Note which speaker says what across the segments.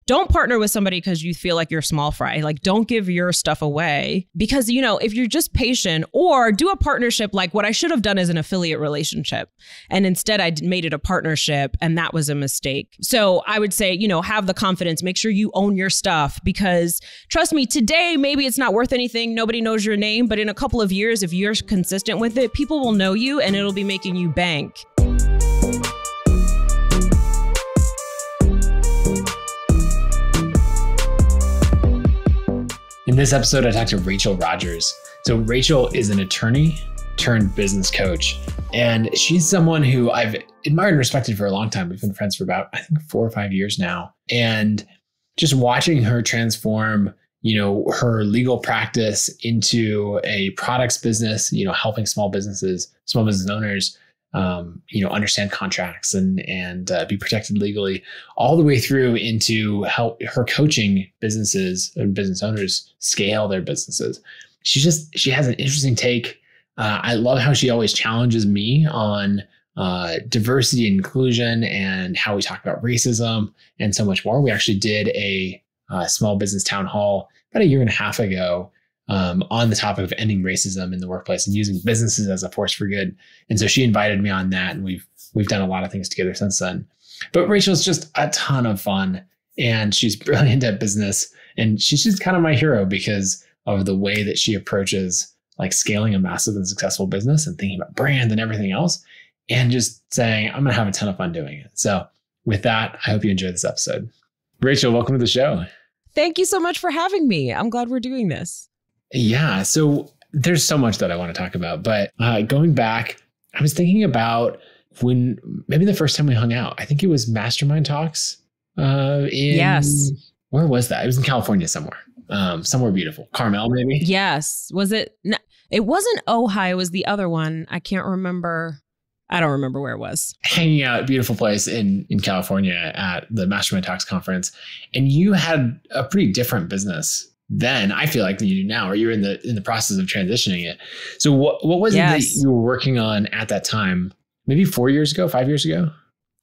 Speaker 1: don't partner with somebody because you feel like you're small fry. Like, don't give your stuff away because, you know, if you're just patient, or do a partnership, like what I should have done is an affiliate relationship. And instead I made it a partnership, and that was a mistake. So I would say, you know, have the confidence, make sure you own your stuff, because trust me, today, maybe it's not worth anything. Nobody knows your name, but in a couple of years, if you're consistent with it, people will know you and it'll be making you bank.
Speaker 2: In this episode, I talked to Rachel Rodgers. So Rachel is an attorney turned business coach. And she's someone who I've admired and respected for a long time. We've been friends for about, I think, 4 or 5 years now. And just watching her transform, you know, her legal practice into a products business, you know, helping small business owners, you know, understand contracts and be protected legally, all the way through into help her coaching businesses and business owners scale their businesses. She has an interesting take. I love how she always challenges me on diversity and inclusion and how we talk about racism and so much more. We actually did a small business town hall about 1.5 years ago on the topic of ending racism in the workplace and using businesses as a force for good. And so she invited me on that, and we've done a lot of things together since then. But Rachel's just a ton of fun, and she's brilliant at business, and she's just kind of my hero because of the way that she approaches like scaling a massive and successful business and thinking about brand and everything else, and just saying, I'm going to have a ton of fun doing it. So with that, I hope you enjoy this episode. Rachel, welcome to the show.
Speaker 1: Thank you so much for having me. I'm glad we're doing this.
Speaker 2: Yeah. So there's so much that I want to talk about, but going back, I was thinking about when maybe the first time we hung out. I think it was Mastermind Talks.
Speaker 1: Yes.
Speaker 2: Where was that? It was in California somewhere. Somewhere beautiful. Carmel, maybe?
Speaker 1: Yes. Was it? No, it wasn't Ojai. It was the other one. I can't remember. I don't remember where it was. Hanging
Speaker 2: out, beautiful place in California at the Mastermind Talks conference. And you had a pretty different business then, I feel like, than you do now, or you're in the process of transitioning it. So what was it that you were working on at that time? Maybe 4 years ago, 5 years ago?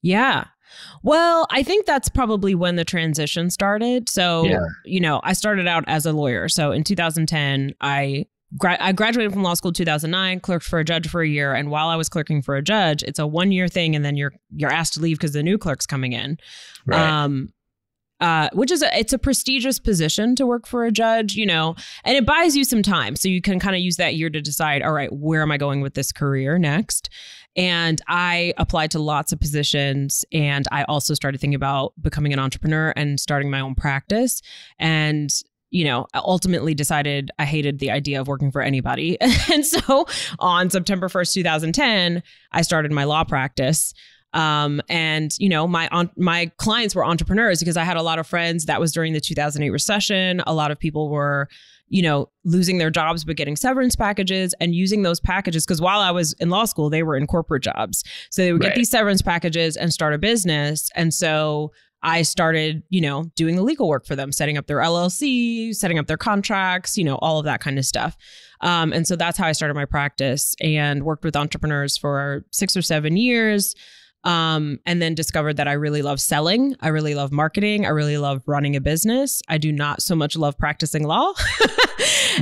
Speaker 1: Yeah. Well, I think that's probably when the transition started. So, you know, I started out as a lawyer. So in 2010, I graduated from law school in 2009, clerked for a judge for a year. And while I was clerking for a judge, it's a 1-year thing. And then you're asked to leave because the new clerk's coming in. Right. Which is it's a prestigious position to work for a judge, you know, and it buys you some time. So you can kind of use that year to decide, all right, where am I going with this career next? And I applied to lots of positions, and I also started thinking about becoming an entrepreneur and starting my own practice. And, you know, I ultimately decided I hated the idea of working for anybody. And so on September 1st, 2010, I started my law practice. And, you know, my clients were entrepreneurs because I had a lot of friends. That was during the 2008 recession. A lot of people were, you know, losing their jobs, but getting severance packages and using those packages. Because while I was in law school, they were in corporate jobs. So they would get these severance packages and start a business. And so I started, you know, doing the legal work for them, setting up their LLC, setting up their contracts, you know, all of that kind of stuff. And so that's how I started my practice and worked with entrepreneurs for 6 or 7 years. And then discovered that I really love selling. I really love marketing. I really love running a business. I do not so much love practicing law.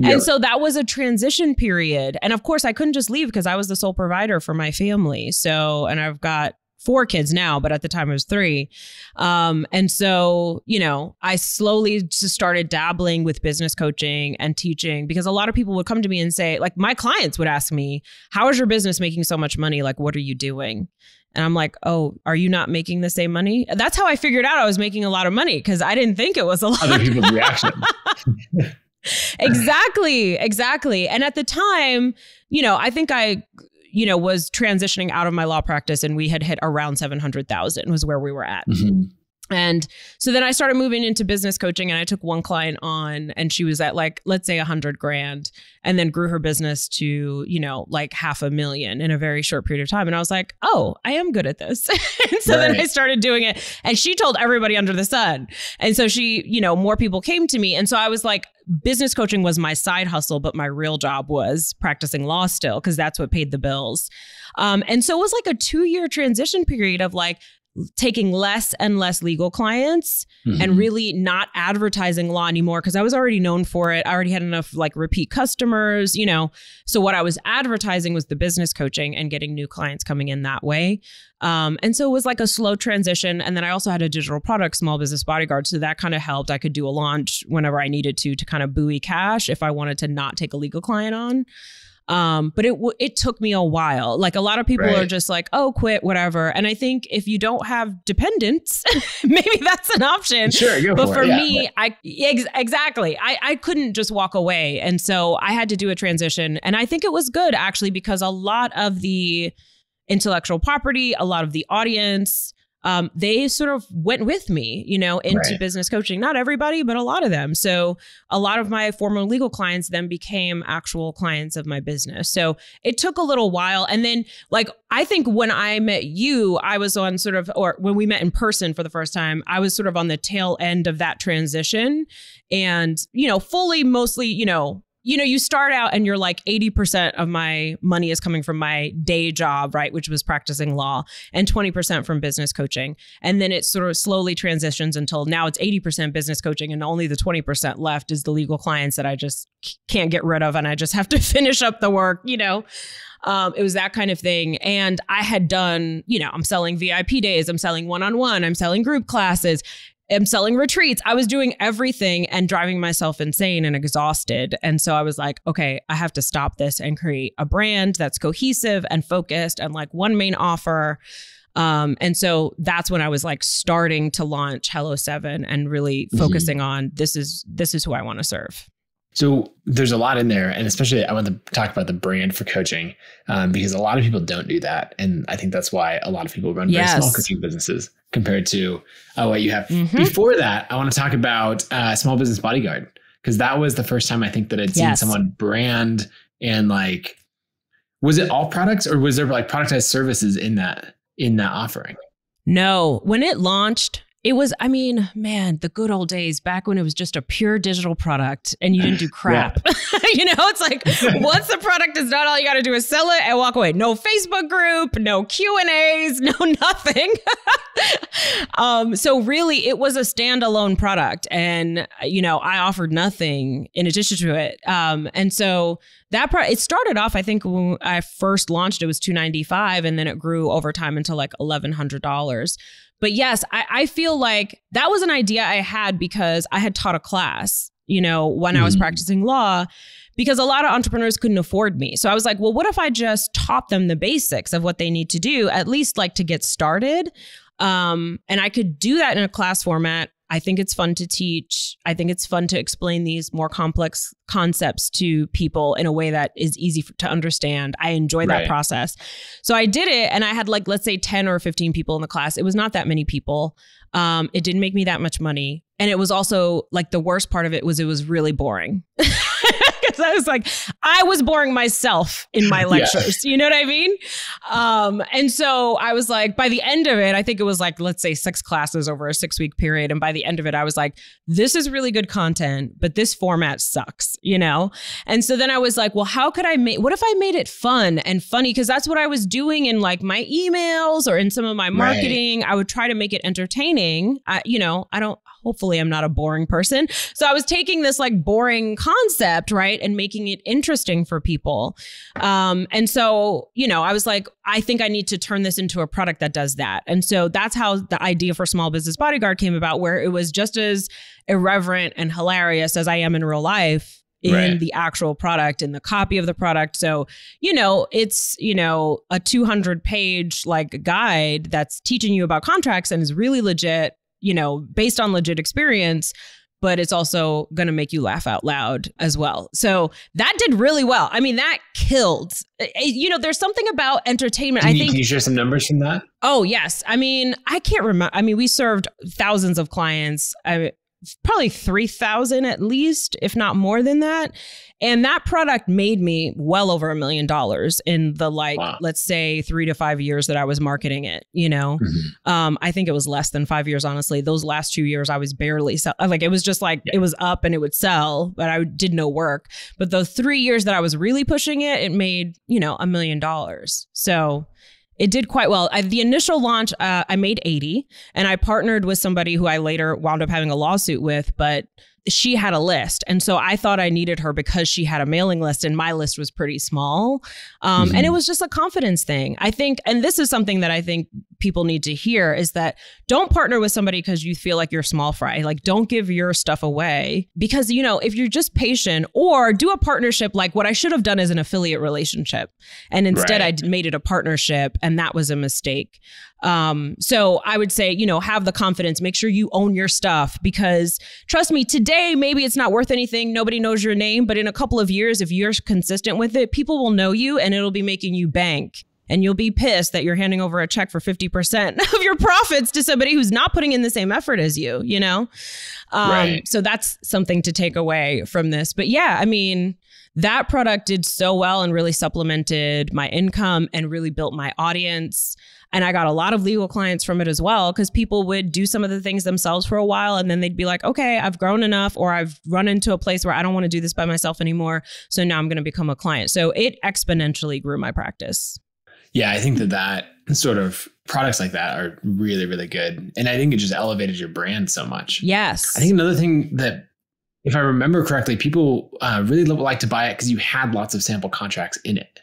Speaker 1: And so that was a transition period. And of course, I couldn't just leave because I was the sole provider for my family. So, and I've got 4 kids now, but at the time it was 3. And so, you know, I slowly just started dabbling with business coaching and teaching, because a lot of people would come to me and say, like, my clients would ask me, how is your business making so much money? Like, what are you doing? And I'm like, oh, are you not making the same money? That's how I figured out I was making a lot of money, because I didn't think it was a lot.
Speaker 2: Other people's reaction.
Speaker 1: Exactly. And at the time, you know, I think I, you know, was transitioning out of my law practice, and we had hit around 700,000 was where we were at. Mm-hmm. And so then I started moving into business coaching, and I took one client on, and she was at like, let's say $100,000, and then grew her business to, you know, like $500,000 in a very short period of time. And I was like, oh, I am good at this. And so then I started doing it, and she told everybody under the sun. And so she, you know, more people came to me. And so I was like, business coaching was my side hustle, but my real job was practicing law still, because that's what paid the bills. And so it was like a 2-year transition period of like, taking less and less legal clients and really not advertising law anymore because I was already known for it. I already had enough like repeat customers, you know. So what I was advertising was the business coaching and getting new clients coming in that way. And so it was like a slow transition. And then I also had a digital product, Small Business Bodyguard. So that kind of helped. I could do a launch whenever I needed to kind of buoy cash if I wanted to not take a legal client on. But it took me a while. Like a lot of people are just like, oh, quit, whatever. And I think if you don't have dependents, maybe that's an option.
Speaker 2: Sure, go
Speaker 1: but
Speaker 2: for it.
Speaker 1: me, exactly. I couldn't just walk away. And so I had to do a transition. And I think it was good actually, because a lot of the intellectual property, a lot of the audience, they sort of went with me, you know, into business coaching. Not everybody, but a lot of them. So a lot of my former legal clients then became actual clients of my business. So it took a little while. And then like, I think when I met you, I was on sort of, or when we met in person for the first time, I was sort of on the tail end of that transition and, you know, fully, mostly, you know, you start out and you're like 80% of my money is coming from my day job, right? Which was practicing law, and 20% from business coaching. And then it sort of slowly transitions until now it's 80% business coaching and only the 20% left is the legal clients that I just can't get rid of. And I just have to finish up the work, you know? It was that kind of thing. And I had done, you know, I'm selling VIP days, I'm selling one-on-one, I'm selling group classes, I'm selling retreats. I was doing everything and driving myself insane and exhausted. And so I was like, okay, I have to stop this and create a brand that's cohesive and focused and like one main offer. And so that's when I was like starting to launch Hello 7 and really focusing on this is who I want to serve.
Speaker 2: So there's a lot in there. And especially I want to talk about the brand for coaching because a lot of people don't do that. And I think that's why a lot of people run very small coaching businesses compared to what you have. Before that, I want to talk about Small Business Bodyguard, because that was the first time I think that I'd seen someone brand and like, was it all products or was there like productized services in that offering?
Speaker 1: No, when it launched, it was, I mean, man, the good old days back when it was just a pure digital product and you didn't do crap. You know, it's like once the product is done, all you got to do is sell it and walk away. No Facebook group, no Q&As, no nothing. So really it was a standalone product and, you know, I offered nothing in addition to it. And so that it started off, I think when I first launched, it was $295 and then it grew over time into like $1,100. But yes, I feel like that was an idea I had because I had taught a class, you know, when I was practicing law, because a lot of entrepreneurs couldn't afford me. So I was like, well, what if I just taught them the basics of what they need to do, at least like to get started? And I could do that in a class format. I think it's fun to teach. I think it's fun to explain these more complex concepts to people in a way that is easy to understand. I enjoy that process. So I did it and I had like, let's say 10 or 15 people in the class. It was not that many people. It didn't make me that much money. And it was also like the worst part of it was really boring. Because I was like, I was boring myself in my lectures. You know what I mean? And so I was like, by the end of it, I think it was like, let's say 6 classes over a 6-week period. And by the end of it, I was like, this is really good content, but this format sucks, you know? And so then I was like, well, how could I what if I made it fun and funny? Because that's what I was doing in like my emails or in some of my marketing. I would try to make it entertaining. Hopefully I'm not a boring person. So I was taking this like boring concept, right? And making it interesting for people. And so, you know, I was like, I think I need to turn this into a product that does that. And so that's how the idea for Small Business Bodyguard came about, where it was just as irreverent and hilarious as I am in real life in the actual product, in the copy of the product. So, you know, it's, you know, a 200-page like guide that's teaching you about contracts and is really legit, you know, based on legit experience, but it's also going to make you laugh out loud as well. So that did really well. I mean, that killed. You know, there's something about entertainment. Can you
Speaker 2: share some numbers from that?
Speaker 1: Oh, yes. I mean, I can't remember. I mean, we served thousands of clients. Probably 3,000 at least, if not more than that. And that product made me well over $1 million in the let's say 3 to 5 years that I was marketing it, you know. I think it was less than 5 years, honestly. Those last 2 years, I was barely like, it was just like, it was up and it would sell, but I did no work. But those 3 years that I was really pushing it, it made, you know, $1 million. So It did quite well. The initial launch, I made 80, and I partnered with somebody who I later wound up having a lawsuit with, but she had a list. And so I thought I needed her because she had a mailing list and my list was pretty small. And it was just a confidence thing. I think, and this is something that I think people need to hear, is that don't partner with somebody because you feel like you're small fry. Like, don't give your stuff away because, you know, if you're just patient, or do a partnership, like what I should have done is an affiliate relationship. And instead I made it a partnership, and that was a mistake. So I would say, you know, have the confidence, make sure you own your stuff, because trust me, today, maybe it's not worth anything. Nobody knows your name, but in a couple of years, if you're consistent with it, people will know you and it'll be making you bank. And you'll be pissed that you're handing over a check for 50% of your profits to somebody who's not putting in the same effort as you, you know? So that's something to take away from this. But yeah, I mean, that product did so well and really supplemented my income and really built my audience. And I got a lot of legal clients from it as well, because people would do some of the things themselves for a while and then they'd be like, okay, I've grown enough, or I've run into a place where I don't want to do this by myself anymore. So now I'm going to become a client. So it exponentially grew my practice.
Speaker 2: Yeah, I think that sort of products like that are really, really good. And I think it just elevated your brand so much.
Speaker 1: Yes.
Speaker 2: I think another thing that, if I remember correctly, people really like to buy it because you had lots of sample contracts in it.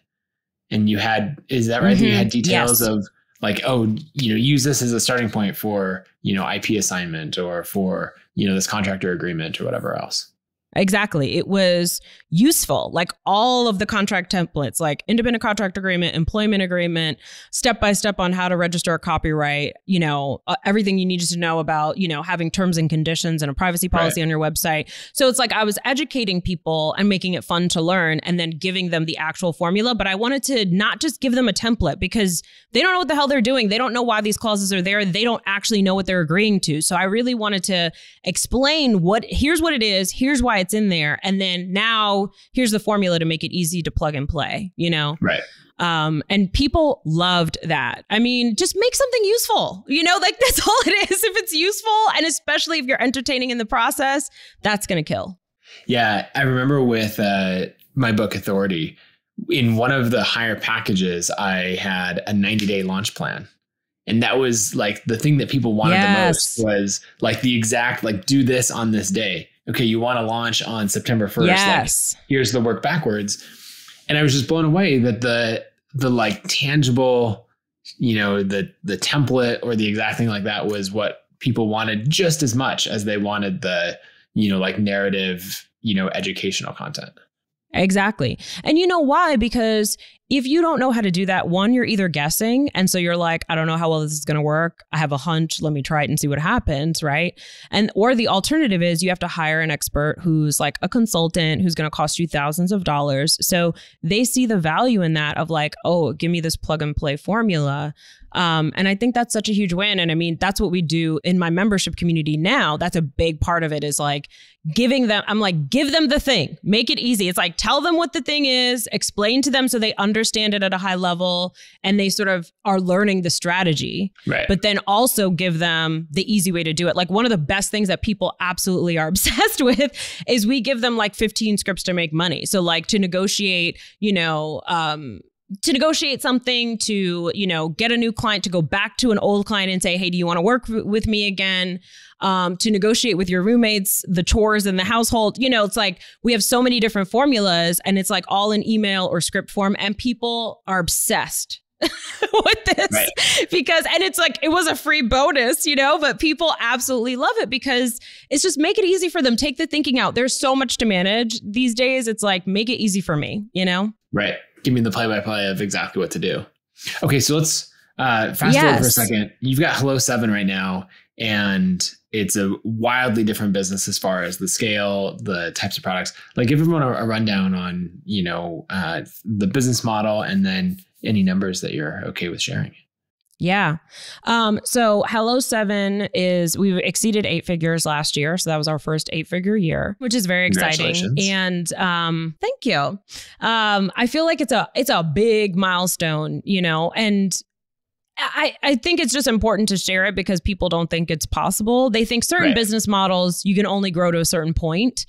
Speaker 2: And you had, is that right? That you had details of like, oh, you know, use this as a starting point for, you know, IP assignment, or for, you know, this contractor agreement or whatever else.
Speaker 1: Exactly. It was useful, like all of the contract templates, like independent contract agreement, employment agreement, step-by-step on how to register a copyright, you know, everything you needed to know about, you know, having terms and conditions and a privacy policy on your website. So it's like I was educating people and making it fun to learn, and then giving them the actual formula. But I wanted to not just give them a template, because they don't know what the hell they're doing. They don't know why these clauses are there. They don't actually know what they're agreeing to. So I really wanted to explain here's what it is. Here's why it's in there. And then now here's the formula to make it easy to plug and play, you know?
Speaker 2: Right.
Speaker 1: And people loved that. I mean, just make something useful, you know, like that's all it is. If it's useful, and especially if you're entertaining in the process, that's going to kill.
Speaker 2: Yeah. I remember with my book Authority, in one of the higher packages, I had a 90-day launch plan. And that was like the thing that people wanted the most, was like the exact, like, do this on this day. Okay, you want to launch on September 1st.
Speaker 1: Yes.
Speaker 2: Like, here's the work backwards. And I was just blown away that the like tangible, you know, the template or the exact thing like that was what people wanted just as much as they wanted the, you know, like narrative, you know, educational content.
Speaker 1: Exactly. And you know why? Because if you don't know how to do that, one, you're either guessing. And so you're like, I don't know how well this is going to work. I have a hunch. Let me try it and see what happens. Right. Or the alternative is you have to hire an expert who's like a consultant who's going to cost you thousands of dollars. So they see the value in that of like, oh, give me this plug and play formula. And I think that's such a huge win. And I mean, that's what we do in my membership community now. That's a big part of it, is like giving them, I'm like, give them the thing, make it easy. It's like, tell them what the thing is, explain to them so they understand it at a high level and they sort of are learning the strategy,
Speaker 2: right?
Speaker 1: But then also give them the easy way to do it. Like one of the best things that people absolutely are obsessed with is we give them like 15 scripts to make money. So like to negotiate, you know, to negotiate something, to, you know, get a new client, to go back to an old client and say, hey, do you want to work with me again? To negotiate with your roommates, the chores in the household. You know, it's like we have so many different formulas, and it's like all in email or script form, and people are obsessed with this, right? Because, and it's like, it was a free bonus, you know, but people absolutely love it because it's just make it easy for them. Take the thinking out. There's so much to manage these days. It's like, make it easy for me, you know?
Speaker 2: Right. Give me the play-by-play of exactly what to do. Okay, so let's fast forward for a second. You've got Hello 7 right now, and it's a wildly different business as far as the scale, the types of products. Like, give everyone a rundown on, you know, the business model, and then any numbers that you're okay with sharing.
Speaker 1: Yeah. So Hello 7 we've exceeded 8 figures last year. So that was our first 8-figure year, which is very exciting. And thank you. I feel like it's a big milestone, you know, and I think it's just important to share it because people don't think it's possible. They think certain business models, you can only grow to a certain point.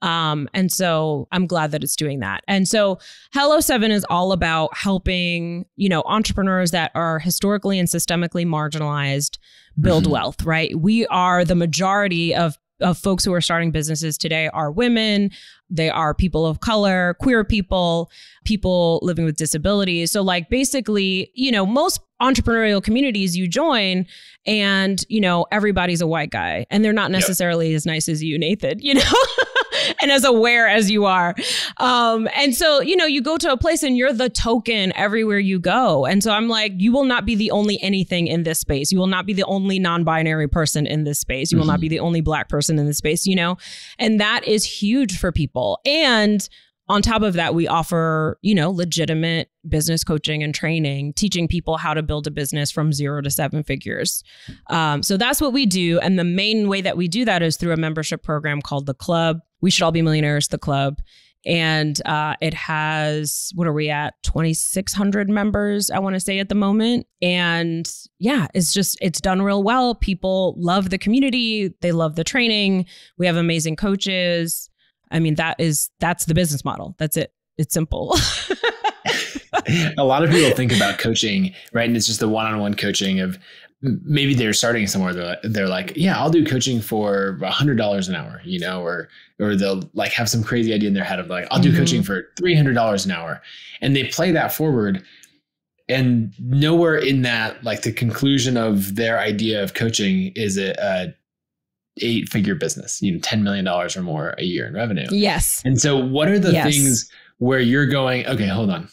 Speaker 1: And so I'm glad that it's doing that. And so Hello 7 is all about helping, entrepreneurs that are historically and systemically marginalized build wealth, right? We are the majority of folks who are starting businesses today are women. They are people of color, queer people, people living with disabilities. So like basically, most entrepreneurial communities you join and, everybody's a white guy and they're not necessarily as nice as you, Nathan, and as aware as you are. And so, you go to a place and you're the token everywhere you go. And so I'm like, you will not be the only anything in this space. You will not be the only non-binary person in this space. You will not be the only Black person in this space, and that is huge for people. And on top of that, we offer, legitimate business coaching and training, teaching people how to build a business from 0 to 7 figures. So that's what we do. And the main way that we do that is through a membership program called The Club. We Should All Be Millionaires, The Club. And it has, what are we at? 2,600 members, I want to say at the moment. And yeah, it's done real well. People love the community. They love the training. We have amazing coaches. I mean, that's the business model. That's it. It's simple.
Speaker 2: A lot of people think about coaching, right? And it's just the one-on-one coaching of maybe they're starting somewhere. They're like, yeah, I'll do coaching for $100 an hour, or they'll like have some crazy idea in their head of like, I'll do coaching for $300 an hour. And they play that forward. And nowhere in that, like the conclusion of their idea of coaching is a 8-figure business, $10 million or more a year in revenue.
Speaker 1: Yes.
Speaker 2: And so what are the things where you're going, okay, hold on.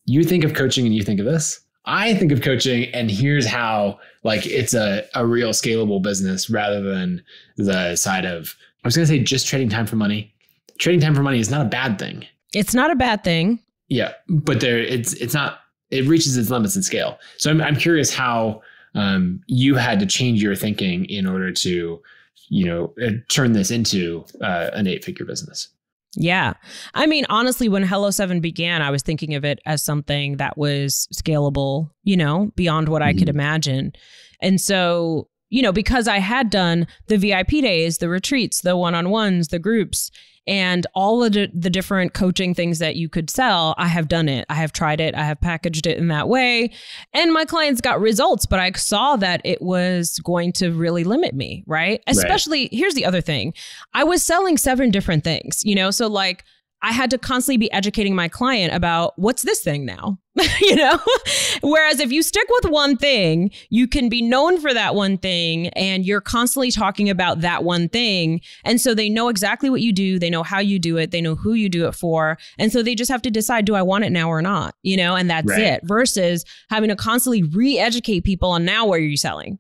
Speaker 2: You think of coaching and you think of this. I think of coaching and here's how like it's a real scalable business rather than the side of, I was going to say just trading time for money. Trading time for money is not a bad thing.
Speaker 1: It's not a bad thing.
Speaker 2: Yeah. But it's not, it reaches its limits in scale. So I'm curious how you had to change your thinking in order to turn this into an 8-figure business.
Speaker 1: Yeah. I mean, honestly, when Hello 7 began, I was thinking of it as something that was scalable, beyond what I could imagine. And so, because I had done the VIP days, the retreats, the one-on-ones, the groups, and all of the different coaching things that you could sell, I have done it. I have tried it. I have packaged it in that way. And my clients got results, but I saw that it was going to really limit me, right? Especially, here's the other thing. I was selling 7 different things, so like I had to constantly be educating my client about what's this thing now, Whereas if you stick with one thing, you can be known for that one thing and you're constantly talking about that one thing. And so they know exactly what you do. They know how you do it. They know who you do it for. And so they just have to decide, do I want it now or not? And that's it, versus having to constantly re-educate people on now where you're selling,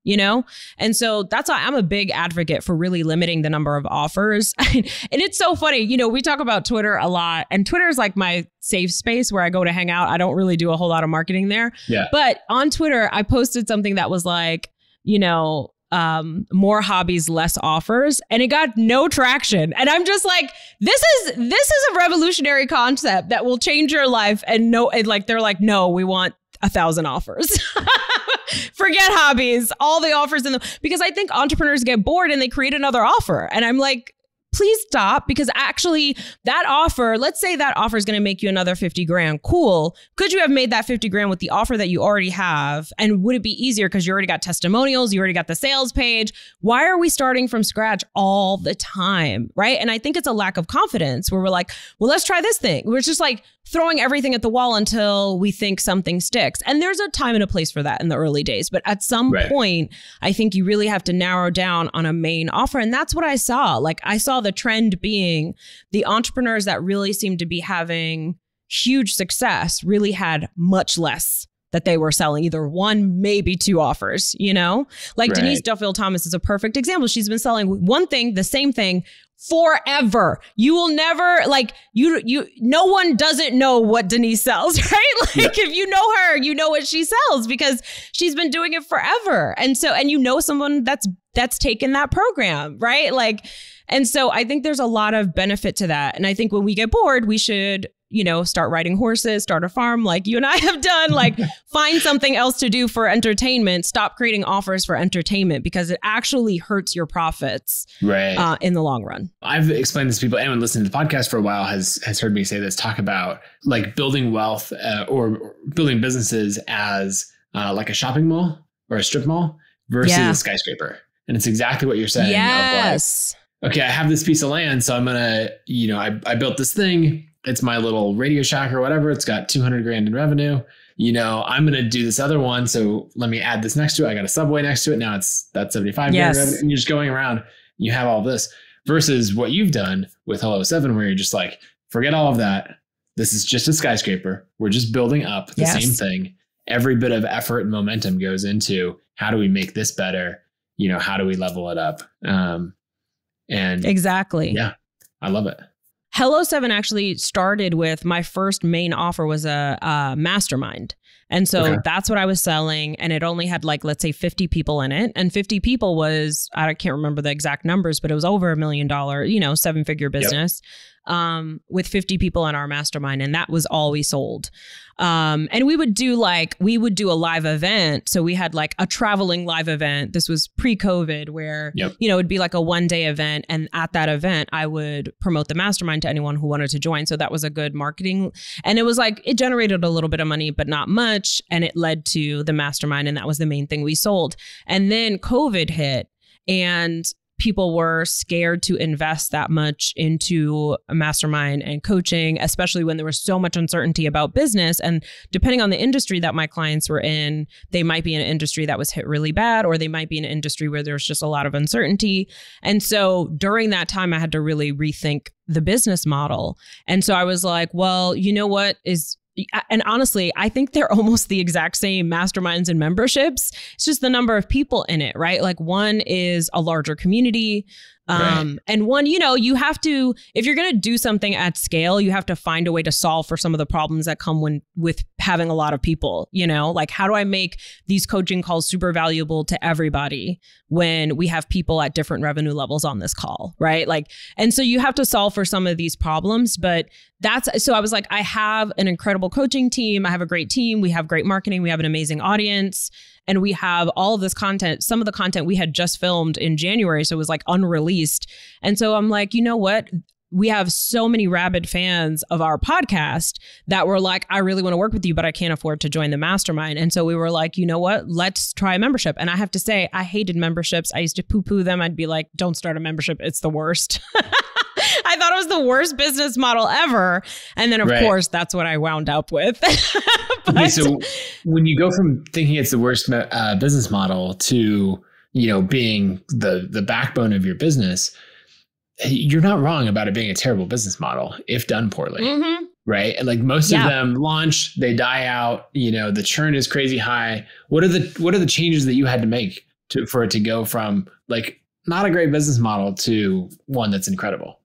Speaker 1: And so that's why I'm a big advocate for really limiting the number of offers. And it's so funny, we talk about Twitter a lot, and Twitter is like my safe space where I go to hang out. I don't really do a whole lot of marketing there. Yeah. But on Twitter, I posted something that was like, more hobbies, less offers. And it got no traction. And I'm just like, this is a revolutionary concept that will change your life. And they're like, no, we want 1,000 offers. Forget hobbies, all the offers because I think entrepreneurs get bored and they create another offer. And I'm like, please stop, because actually that offer, let's say that offer is going to make you another 50 grand. Cool. Could you have made that 50 grand with the offer that you already have? And would it be easier because you already got testimonials, you already got the sales page? Why are we starting from scratch all the time? Right. And I think it's a lack of confidence where we're like, well, let's try this thing. We're just like throwing everything at the wall until we think something sticks. And there's a time and a place for that in the early days. But at some point, I think you really have to narrow down on a main offer. And that's what I saw. Like I saw the trend being the entrepreneurs that really seemed to be having huge success really had much less that they were selling, either 1, maybe 2 offers, like Denise Duffield Thomas is a perfect example. She's been selling one thing, the same thing forever. You will never no one doesn't know what Denise sells, right? If you know her, you know what she sells because she's been doing it forever. And so, and someone that's taken that program, right? And so I think there's a lot of benefit to that. And I think when we get bored, we should start riding horses, start a farm like you and I have done, like find something else to do for entertainment. Stop creating offers for entertainment because it actually hurts your profits in the long run.
Speaker 2: I've explained this to people. Anyone listening to the podcast for a while has heard me say this, talk about like building wealth or building businesses as like a shopping mall or a strip mall versus a skyscraper. And it's exactly what you're saying.
Speaker 1: Yes.
Speaker 2: Okay, I have this piece of land, so I'm going to, I built this thing. It's my little Radio Shack or whatever. It's got 200 grand in revenue. I'm going to do this other one. So let me add this next to it. I got a Subway next to it. Now that's 75 grand revenue. And you're just going around. You have all this versus what you've done with Hello 7, where you're just like, forget all of that. This is just a skyscraper. We're just building up the same thing. Every bit of effort and momentum goes into how do we make this better? How do we level it up? And
Speaker 1: exactly.
Speaker 2: Yeah, I love it.
Speaker 1: Hello 7 actually started with my first main offer was a mastermind. And so that's what I was selling. And it only had like, let's say 50 people in it. And 50 people was, I can't remember the exact numbers, but it was over $1 million, 7-figure business with 50 people in our mastermind. And that was all we sold. And we would do a live event. So we had like a traveling live event. This was pre-COVID where, it'd be like a 1-day event. And at that event, I would promote the mastermind to anyone who wanted to join. So that was a good marketing. And it was like, it generated a little bit of money, but not much. And it led to the mastermind. And that was the main thing we sold. And then COVID hit and people were scared to invest that much into a mastermind and coaching, especially when there was so much uncertainty about business. And depending on the industry that my clients were in, they might be in an industry that was hit really bad, or they might be in an industry where there's just a lot of uncertainty. And so during that time, I had to really rethink the business model. And so I was like, well, you know what is... And honestly, I think they're almost the exact same masterminds and memberships. It's just the number of people in it, right? Like one is a larger community. And one, you have to, if you're going to do something at scale, you have to find a way to solve for some of the problems that come with having a lot of people, like how do I make these coaching calls super valuable to everybody when we have people at different revenue levels on this call, right? And so you have to solve for some of these problems, so I was like, I have an incredible coaching team. I have a great team. We have great marketing. We have an amazing audience. And we have all of this content. Some of the content we had just filmed in January. So it was like unreleased. And so I'm like, you know what? We have so many rabid fans of our podcast that were like, I really want to work with you, but I can't afford to join the mastermind. And so we were like, you know what? Let's try a membership. And I have to say, I hated memberships. I used to poo-poo them. I'd be like, don't start a membership. It's the worst. I thought it was the worst business model ever. And then, of course, that's what I wound up with.
Speaker 2: So when you go from thinking it's the worst business model to, being the backbone of your business, you're not wrong about it being a terrible business model if done poorly. Mm-hmm. Right. And like most of them launch, they die out, the churn is crazy high. What are the changes that you had to make for it to go from like not a great business model to one that's incredible?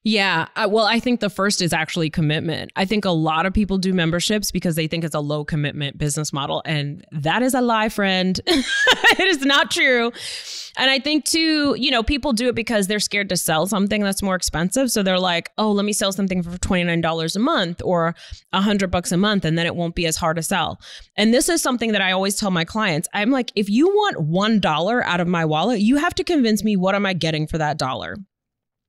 Speaker 1: Yeah. Well, I think the first is actually commitment. I think a lot of people do memberships because they think it's a low commitment business model. And that is a lie, friend. It is not true. And I think too, people do it because they're scared to sell something that's more expensive. So they're like, oh, let me sell something for $29 a month or $100 a month, and then it won't be as hard to sell. And this is something that I always tell my clients. I'm like, if you want $1 out of my wallet, you have to convince me, what am I getting for that dollar?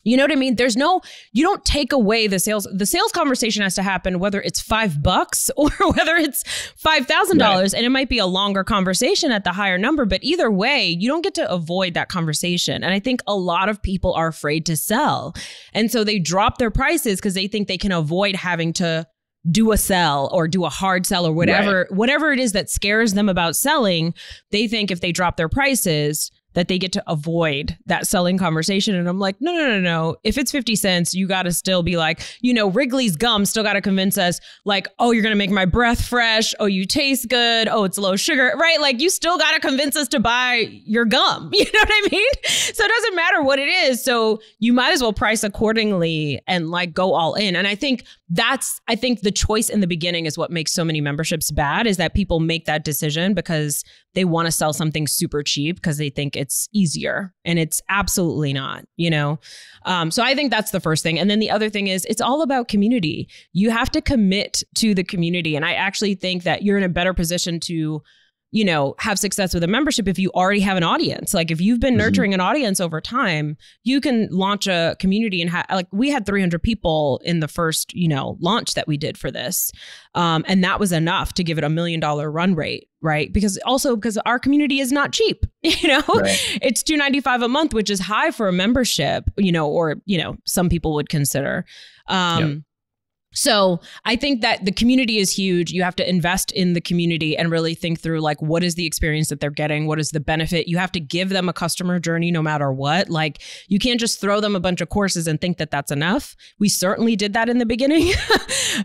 Speaker 1: You know what I mean? You don't take away the sales. The sales conversation has to happen, whether it's $5 or whether it's $5,000. Right. And it might be a longer conversation at the higher number, but either way, you don't get to avoid that conversation. And I think a lot of people are afraid to sell. And so they drop their prices because they think they can avoid having to do a sell or do a hard sell or whatever it is that scares them about selling. They think if they drop their prices, that they get to avoid that selling conversation. And I'm like, no. If it's 50 cents, you got to still be like, Wrigley's gum still got to convince us like, oh, you're going to make my breath fresh. Oh, you taste good. Oh, it's low sugar, right? Like you still got to convince us to buy your gum. You know what I mean? So it doesn't matter what it is. So you might as well price accordingly and like go all in. And I think the choice in the beginning is what makes so many memberships bad, is that people make that decision because they want to sell something super cheap because they think it's easier, and it's absolutely not, So I think that's the first thing. And then the other thing is it's all about community. You have to commit to the community. And I actually think that you're in a better position to have success with a membership if you already have an audience. Like if you've been nurturing an audience over time, you can launch a community and we had 300 people in the first, launch that we did for this. And that was enough to give it $1 million run rate, right? Because our community is not cheap, right. It's $295 a month, which is high for a membership, or, some people would consider. Yep. So I think that the community is huge. You have to invest in the community and really think through like, what is the experience that they're getting? What is the benefit? You have to give them a customer journey no matter what. Like you can't just throw them a bunch of courses and think that that's enough. We certainly did that in the beginning,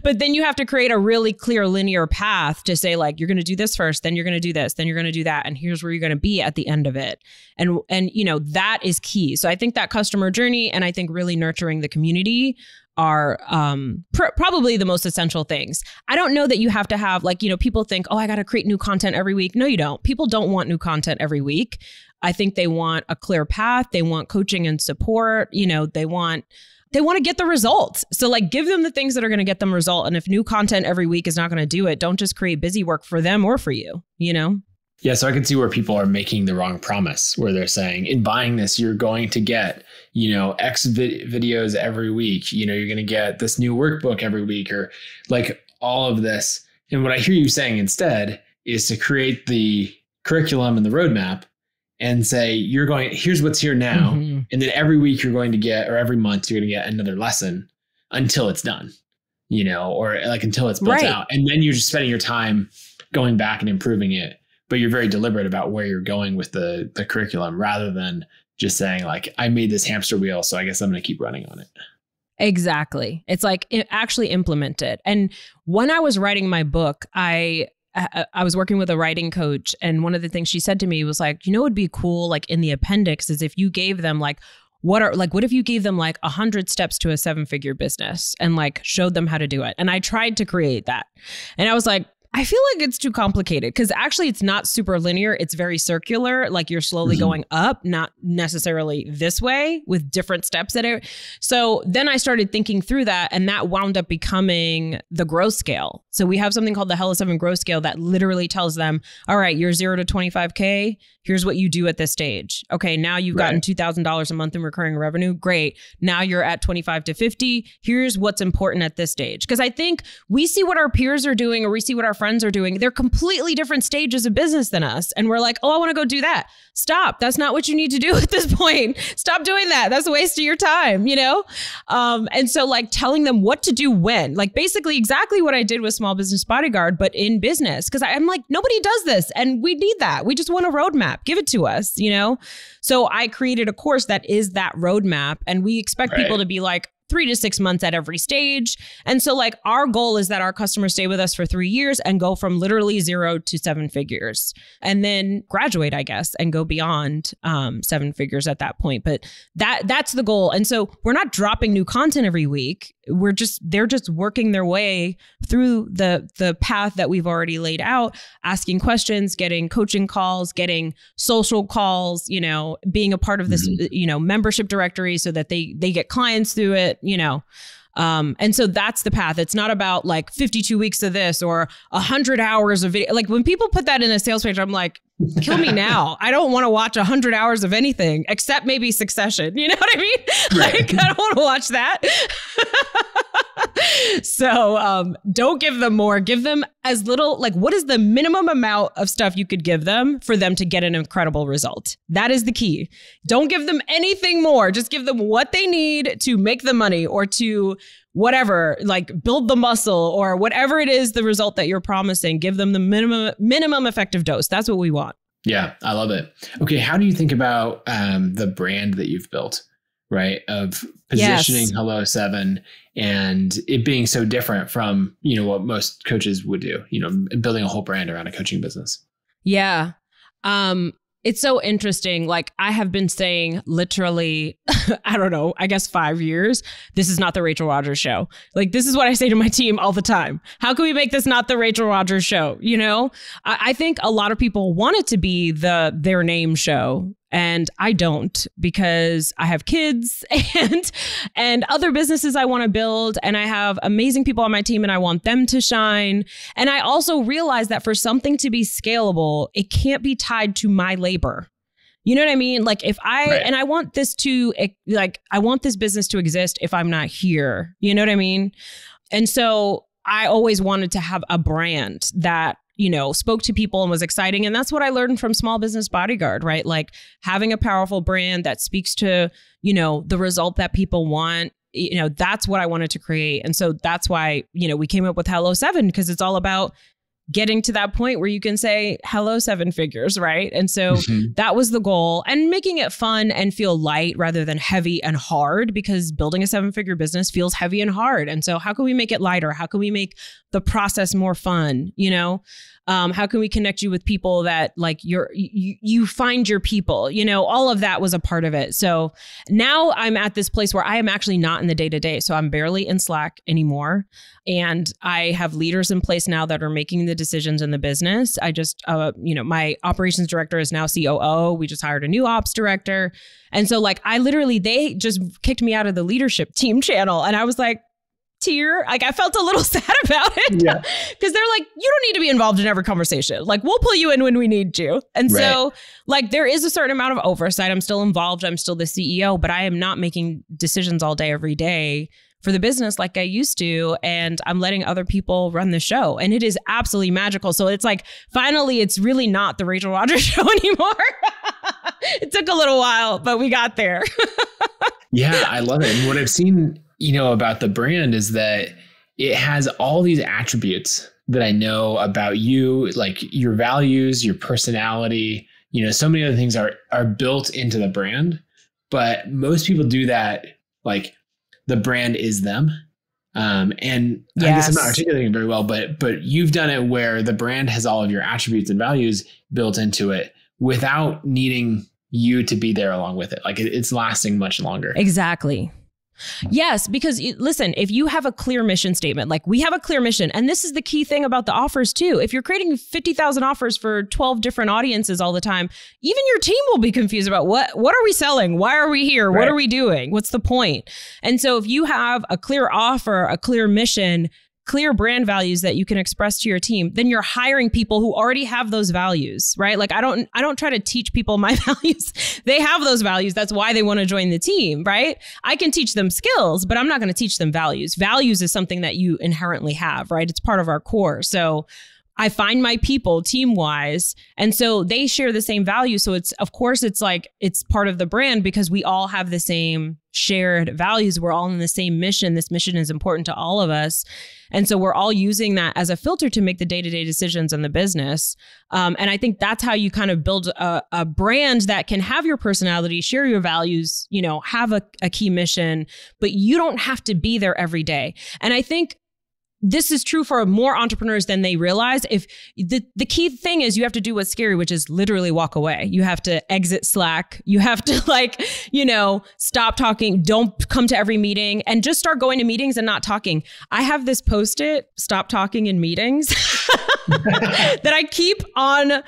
Speaker 1: but then you have to create a really clear linear path to say like, you're going to do this first, then you're going to do this, then you're going to do that. And here's where you're going to be at the end of it. And that is key. So I think that customer journey and I think really nurturing the community are probably the most essential things. I don't know that you have to have people think, oh, I got to create new content every week. No, you don't. People don't want new content every week. I think they want a clear path. They want coaching and support. They want to get the results. So like give them the things that are going to get them result. And if new content every week is not going to do it, don't just create busy work for them or for you,
Speaker 2: Yeah, so I can see where people are making the wrong promise, where they're saying, in buying this, you're going to get, X videos every week. You're going to get this new workbook every week, or like all of this. And what I hear you saying instead is to create the curriculum and the roadmap and say, here's what's here now. Mm-hmm. And then every week you're going to get, or every month you're going to get another lesson until it's done, or like until it's built out. And then you're just spending your time going back and improving it. But you're very deliberate about where you're going with the curriculum rather than just saying like, I made this hamster wheel, so I guess I'm going to keep running on it.
Speaker 1: Exactly. It's like actually implement it. And when I was writing my book, I was working with a writing coach. And one of the things she said to me was like, what would be cool, like in the appendix is if you gave them like, what if you gave them like 100 steps to a 7-figure business and like showed them how to do it. And I tried to create that. And I was like, I feel like it's too complicated because actually it's not super linear. It's very circular. Like you're slowly going up, not necessarily this way with different steps at it. So then I started thinking through that and that wound up becoming the growth scale. So we have something called the Hell of 7 growth scale that literally tells them, all right, you're 0 to 25K. Here's what you do at this stage. Okay, now you've gotten $2,000 a month in recurring revenue. Great. Now you're at 25 to 50. Here's what's important at this stage. Because I think we see what our peers are doing or we see what our friends are doing. They're completely different stages of business than us. And we're like, oh, I want to go do that. Stop. That's not what you need to do at this point. Stop doing that. That's a waste of your time, And so like telling them what to do when, like basically exactly what I did with Small Business Bodyguard, but in business. Because I'm like, nobody does this and we need that. We just want a roadmap. Give it to us, So I created a course that is that roadmap. And we expect people to be like 3 to 6 months at every stage. And so like our goal is that our customers stay with us for 3 years and go from literally 0 to 7 figures and then graduate, I guess, and go beyond 7 figures at that point. But that's the goal. And so we're not dropping new content every week. They're just working their way through the path that we've already laid out, asking questions, getting coaching calls, getting social calls, being a part of this, membership directory so that they get clients through it, and so that's the path. It's not about like 52 weeks of this or 100 hours of video. Like when people put that in a sales page, I'm like, kill me now. I don't want to watch 100 hours of anything except maybe Succession. You know what I mean? Right. Like, I don't want to watch that. So don't give them more. Give them as little, like what is the minimum amount of stuff you could give them for them to get an incredible result? That is the key. Don't give them anything more. Just give them what they need to make the money or to whatever, like build the muscle or whatever it is, the result that you're promising. Give them the minimum effective dose. That's what we want.
Speaker 2: Yeah, I love it. Okay. How do you think about the brand that you've built, right? Of positioning Hello 7 and it being so different from, what most coaches would do, building a whole brand around a coaching business.
Speaker 1: Yeah. It's so interesting. Like I have been saying literally, I don't know, I guess 5 years, this is not the Rachel Rodgers show. Like this is what I say to my team all the time. How can we make this not the Rachel Rodgers show? You know, I think a lot of people want it to be their name show. And I don't, because I have kids and other businesses I want to build. And I have amazing people on my team and I want them to shine. And I also realize that for something to be scalable, it can't be tied to my labor. You know what I mean? Like if and I want this to, like, I want this business to exist if I'm not here. You know what I mean? And so I always wanted to have a brand that, you know, spoke to people and was exciting. And that's what I learned from Small Business Bodyguard, right? Like having a powerful brand that speaks to, you know, the result that people want, you know, that's what I wanted to create. And so that's why, you know, we came up with Hello 7, because it's all about getting to that point where you can say hello 7 figures, right? And so that was the goal, and making it fun and feel light rather than heavy and hard, because building a 7-figure business feels heavy and hard. And so how can we make it lighter? How can we make the process more fun? You know, how can we connect you with people that like you find your people, you know, all of that was a part of it. So now I'm at this place where I am actually not in the day-to-day. So I'm barely in Slack anymore. And I have leaders in place now that are making the decisions in the business. I just, you know, my operations director is now COO. We just hired a new ops director. And so like, they just kicked me out of the leadership team channel. And I was like, like I felt a little sad about it, because they're like, you don't need to be involved in every conversation. Like we'll pull you in when we need you. And so like there is a certain amount of oversight. I'm still involved. I'm still the CEO, but I am not making decisions all day, every day for the business like I used to. And I'm letting other people run the show. And it is absolutely magical. So it's like, finally, it's really not the Rachel Rodgers show anymore. It took a little while, but we got there.
Speaker 2: Yeah, I love it. And what I've seen, you know, about the brand is that it has all these attributes that I know about you, like your values, your personality, you know, so many other things are built into the brand, but most people do that. Like the brand is them. And I guess I'm not articulating it very well, but you've done it where the brand has all of your attributes and values built into it without needing you to be there along with it. Like it's lasting much longer.
Speaker 1: Exactly. Yes, because listen, if you have a clear mission statement, like we have a clear mission, and this is the key thing about the offers too. If you're creating 50,000 offers for 12 different audiences all the time, even your team will be confused about what are we selling? Why are we here? What are we doing? What's the point? And so if you have a clear offer, a clear mission, clear brand values that you can express to your team, then you're hiring people who already have those values, right? Like I don't try to teach people my values. They have those values. That's why they want to join the team, right? I can teach them skills, but I'm not going to teach them values. Values is something that you inherently have, right? It's part of our core. So I find my people team wise. And so they share the same values. So it's part of the brand because we all have the same shared values. We're all in the same mission. This mission is important to all of us. And so we're all using that as a filter to make the day-to-day decisions in the business. And I think that's how you kind of build a brand that can have your personality, share your values, you know, have a key mission, but you don't have to be there every day. And I think this is true for more entrepreneurs than they realize. If the key thing is you have to do what's scary, which is literally walk away. You have to exit Slack. You have to stop talking. Don't come to every meeting and just start going to meetings and not talking. I have this Post-it, stop talking in meetings that I keep on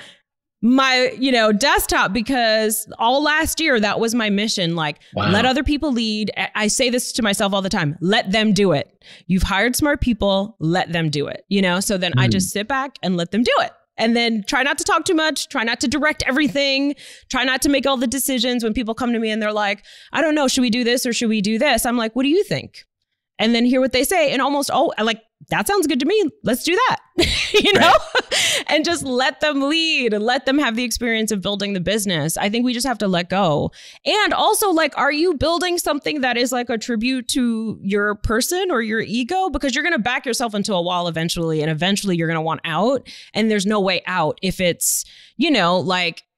Speaker 1: my, desktop, because all last year, that was my mission. Like, let other people lead. I say this to myself all the time. Let them do it. You've hired smart people. Let them do it. So then I just sit back and let them do it. And then try not to talk too much. Try not to direct everything. Try not to make all the decisions. When people come to me and they're like, I don't know, should we do this or should we do this? I'm like, what do you think? And then hear what they say. And almost, that sounds good to me. Let's do that, and just let them lead and let them have the experience of building the business. I think we just have to let go. And also, are you building something that is like a tribute to your person or your ego? Because you're going to back yourself into a wall eventually, and eventually you're going to want out. And there's no way out if it's,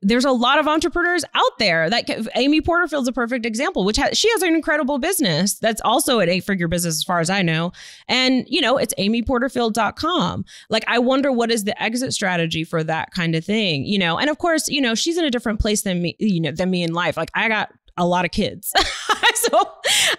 Speaker 1: there's a lot of entrepreneurs out there Amy Porterfield's a perfect example, she has an incredible business that's also an 8-figure business as far as I know. And, it's amyporterfield.com. Like, I wonder what is the exit strategy for that kind of thing, you know? And of course, you know, she's in a different place than me, you know, than me in life. Like, I got a lot of kids. So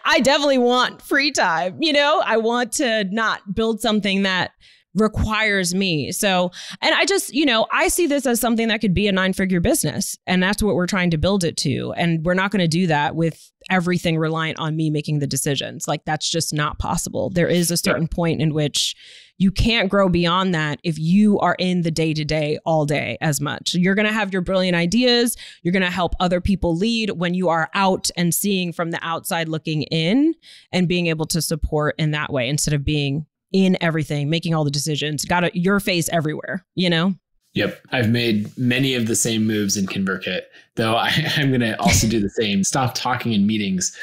Speaker 1: I definitely want free time, you know? I want to not build something that requires me. So, and I just, you know, I see this as something that could be a 9-figure business, and that's what we're trying to build it to. And we're not going to do that with everything reliant on me making the decisions. Like, that's just not possible. There is a certain point in which you can't grow beyond that if you are in the day-to-day all day as much. You're going to have your brilliant ideas. You're going to help other people lead when you are out and seeing from the outside looking in and being able to support in that way instead of being in everything, making all the decisions, got your face everywhere, you know?
Speaker 2: Yep. I've made many of the same moves in ConvertKit, though I'm going to also do the same. Stop talking in meetings,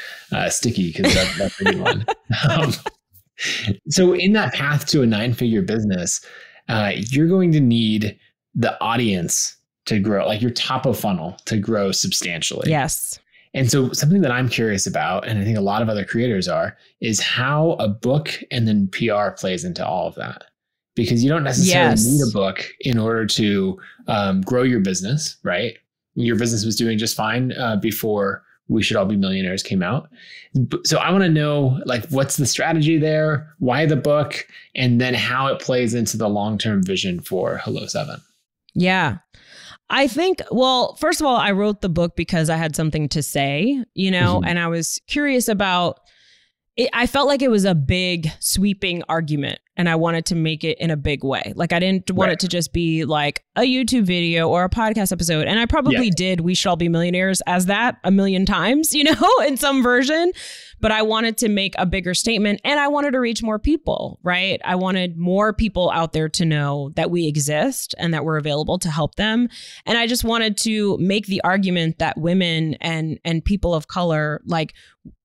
Speaker 2: sticky, because that's a good one. So in that path to a 9-figure business, you're going to need the audience to grow, like your top of funnel to grow substantially.
Speaker 1: Yes.
Speaker 2: And so something that I'm curious about, and I think a lot of other creators are, is how a book and then PR plays into all of that. Because you don't necessarily need a book in order to grow your business, right? Your business was doing just fine before We Should All Be Millionaires came out. So I want to know, like, what's the strategy there? Why the book? And then how it plays into the long-term vision for Hello 7.
Speaker 1: Yeah. I think, well, first of all, I wrote the book because I had something to say, you know, and I was curious about it. I felt like it was a big sweeping argument and I wanted to make it in a big way. Like, I didn't want it to just be like a YouTube video or a podcast episode. And I probably did We Should All Be Millionaires as that a million times, you know, in some version. But I wanted to make a bigger statement and I wanted to reach more people, right? I wanted more people out there to know that we exist and that we're available to help them. And I just wanted to make the argument that women and people of color, like,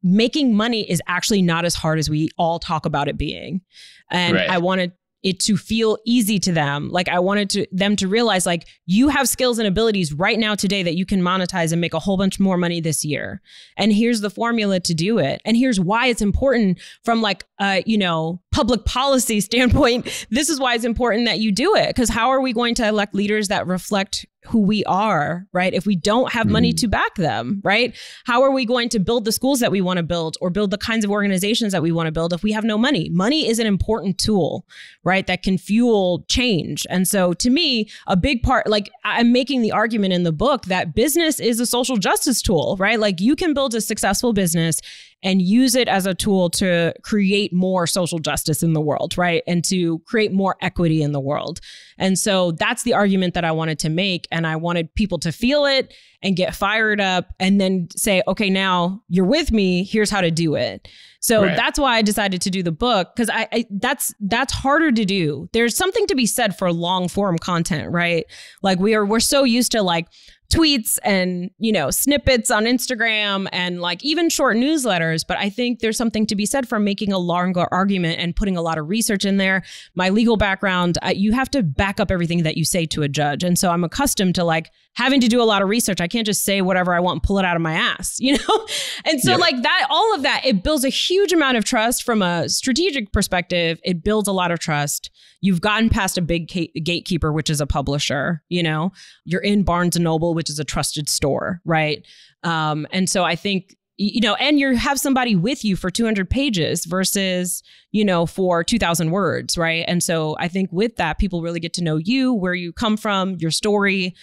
Speaker 1: making money is actually not as hard as we all talk about it being. And I wanted it to feel easy to them. Like, I wanted them to realize, like, you have skills and abilities right now today that you can monetize and make a whole bunch more money this year. And here's the formula to do it. And here's why it's important from, like, you know, public policy standpoint. This is why it's important that you do it. Because how are we going to elect leaders that reflect who we are, right? If we don't have money to back them, right? How are we going to build the schools that we want to build or build the kinds of organizations that we want to build if we have no money? Money is an important tool, right? That can fuel change. And so to me, a big part, like, I'm making the argument in the book that business is a social justice tool, right? Like, you can build a successful business and use it as a tool to create more social justice in the world, right? And to create more equity in the world. And so that's the argument that I wanted to make. And I wanted people to feel it and get fired up and then say, okay, now you're with me, here's how to do it. So that's why I decided to do the book, because that's harder to do. There's something to be said for long form content, right? Like, we're so used to, like, tweets and, you know, snippets on Instagram and, like, even short newsletters. But I think there's something to be said for making a longer argument and putting a lot of research in there. My legal background, you have to back up everything that you say to a judge. And so I'm accustomed to, like, having to do a lot of research. I can't just say whatever I want and pull it out of my ass, you know? And so like that, all of that, it builds a huge amount of trust from a strategic perspective. It builds a lot of trust. You've gotten past a big gatekeeper, which is a publisher, you know, you're in Barnes & Noble, which is a trusted store, right? And so I think, you know, and you have somebody with you for 200 pages versus, you know, for 2,000 words, right? And so I think with that, people really get to know you, where you come from, your story,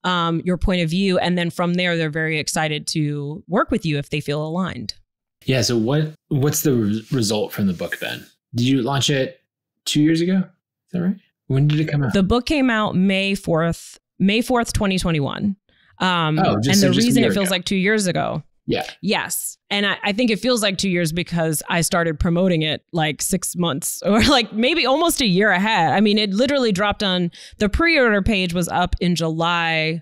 Speaker 1: your point of view. And then from there, they're very excited to work with you if they feel aligned. Yeah.
Speaker 2: So what's the result from the book then? Did you launch it 2 years ago? Is that right? When did it come out?
Speaker 1: The book came out May 4th, 2021. And the reason it feels like 2 years ago.
Speaker 2: Yeah.
Speaker 1: Yes. And I think it feels like 2 years because I started promoting it like 6 months or like maybe almost a year ahead. I mean, it literally dropped on the pre-order page was up in July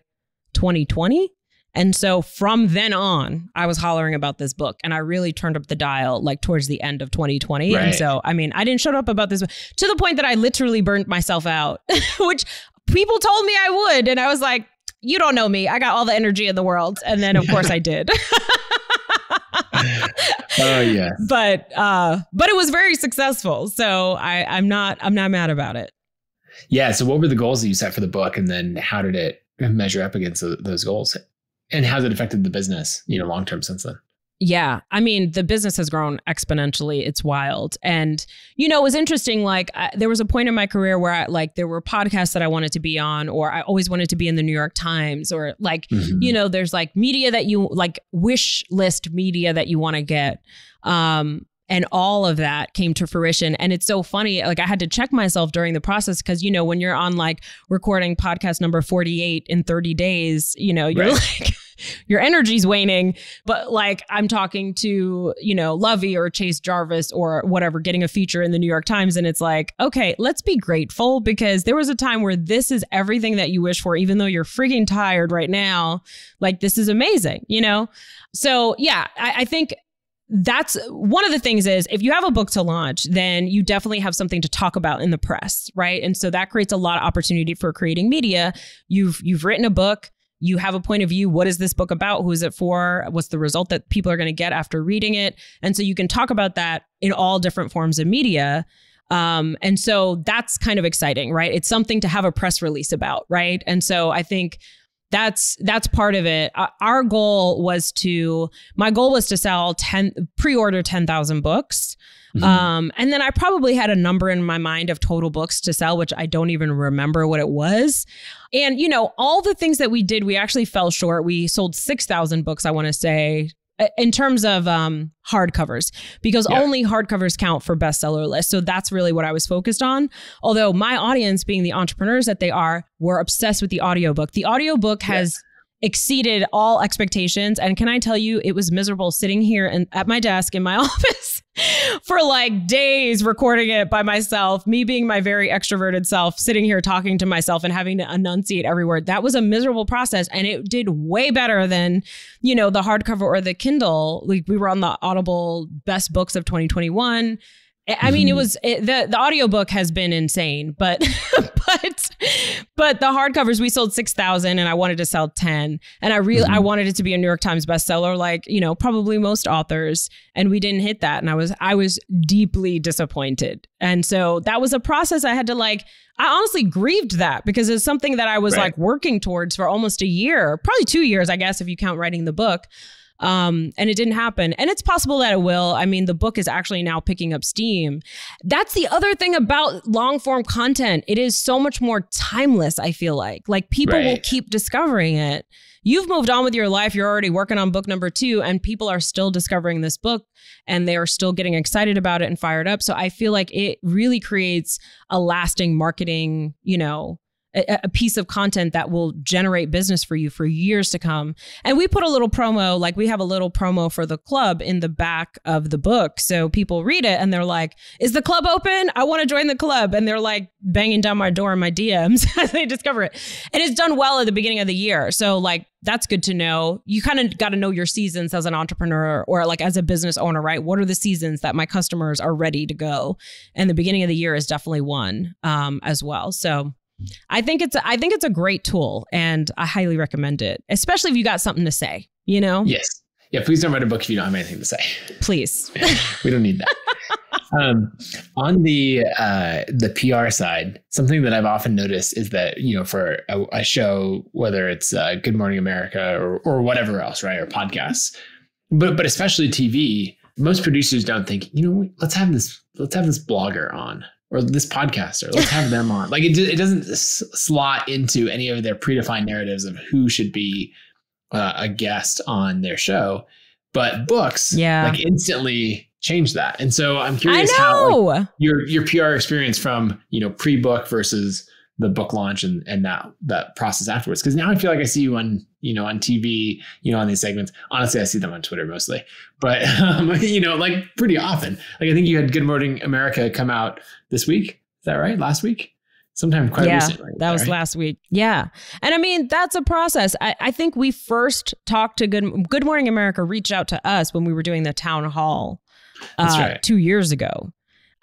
Speaker 1: 2020. And so from then on, I was hollering about this book and I really turned up the dial like towards the end of 2020. Right. And so, I mean, I didn't shut up about this to the point that I literally burnt myself out, which people told me I would. And I was like, you don't know me. I got all the energy in the world. And then, of course, I did.
Speaker 2: Oh yeah.
Speaker 1: But it was very successful. So I'm not mad about it.
Speaker 2: Yeah. So what were the goals that you set for the book, and then how did it measure up against those goals, and how's it affected the business, long term since then?
Speaker 1: Yeah. I mean, the business has grown exponentially. It's wild. And, it was interesting. Like there was a point in my career where there were podcasts that I wanted to be on, or I always wanted to be in the New York Times, or there's like media that you like, wish list media that you want to get. And all of that came to fruition. And it's so funny. Like I had to check myself during the process because, when you're on like recording podcast number 48 in 30 days, you're like, your energy's waning. But like I'm talking to, Lovey or Chase Jarvis or whatever, getting a feature in the New York Times. And it's like, okay, let's be grateful because there was a time where this is everything that you wish for, even though you're freaking tired right now. Like this is amazing, So yeah, I think that's one of the things is if you have a book to launch, then you definitely have something to talk about in the press, right? And so that creates a lot of opportunity for creating media. You've written a book, you have a point of view. What is this book about? Who is it for? What's the result that people are going to get after reading it? And so you can talk about that in all different forms of media. And so that's kind of exciting, right? It's something to have a press release about, right? And so I think that's part of it. My goal was to sell pre-order 10,000 books. Mm-hmm. And then I probably had a number in my mind of total books to sell, which I don't even remember what it was. And, all the things that we did, we actually fell short. We sold 6,000 books, I want to say, in terms of hardcovers, because only hardcovers count for bestseller lists. So that's really what I was focused on. Although my audience, being the entrepreneurs that they are, were obsessed with the audiobook. The audiobook has exceeded all expectations. And can I tell you, it was miserable sitting here at my desk in my office for like days recording it by myself, me being my very extroverted self, sitting here talking to myself and having to enunciate every word. That was a miserable process. And it did way better than, the hardcover or the Kindle. We were on the Audible Best Books of 2021. I mean, the audiobook has been insane, but the hardcovers, we sold 6,000 and I wanted to sell 10. And I wanted it to be a New York Times bestseller, like, probably most authors. And we didn't hit that. And I was deeply disappointed. And so that was a process I had to I honestly grieved that because it's something that I was working towards for almost a year, probably 2 years, I guess, if you count writing the book. And it didn't happen. And it's possible that it will. I mean, the book is actually now picking up steam. That's the other thing about long form content. It is so much more timeless, I feel like. Like people will keep discovering it. You've moved on with your life. You're already working on book number 2 and people are still discovering this book and they are still getting excited about it and fired up. So I feel like it really creates a lasting marketing, a piece of content that will generate business for you for years to come. And we put a little promo, like we have a little promo for the club in the back of the book. So people read it and they're like, is the club open? I want to join the club. And they're like banging down my door in my DMs as they discover it. And it's done well at the beginning of the year. So that's good to know. You kind of got to know your seasons as an entrepreneur or as a business owner, right? What are the seasons that my customers are ready to go? And the beginning of the year is definitely one as well. So I think it's a great tool and I highly recommend it, especially if you got something to say, Yes.
Speaker 2: Yeah. Please don't write a book if you don't have anything to say.
Speaker 1: Please.
Speaker 2: We don't need that. On the PR side, something that I've often noticed is that, for a show, whether it's Good Morning America or whatever else, right? Or podcasts, but especially TV, most producers don't think, let's have this blogger on. Or this podcaster, let's have them on. It doesn't slot into any of their predefined narratives of who should be a guest on their show. But books, instantly change that. And so I'm curious how your PR experience from pre-book versus the book launch and that process afterwards. Because now I feel like I see you on on TV, on these segments. Honestly, I see them on Twitter mostly, but pretty often. I think you had Good Morning America come out this week. Is that right? Last week? Sometime quite recently.
Speaker 1: That was last week. Yeah. And I mean, that's a process. I think we first talked to Good Morning America reached out to us when we were doing the town hall 2 years ago.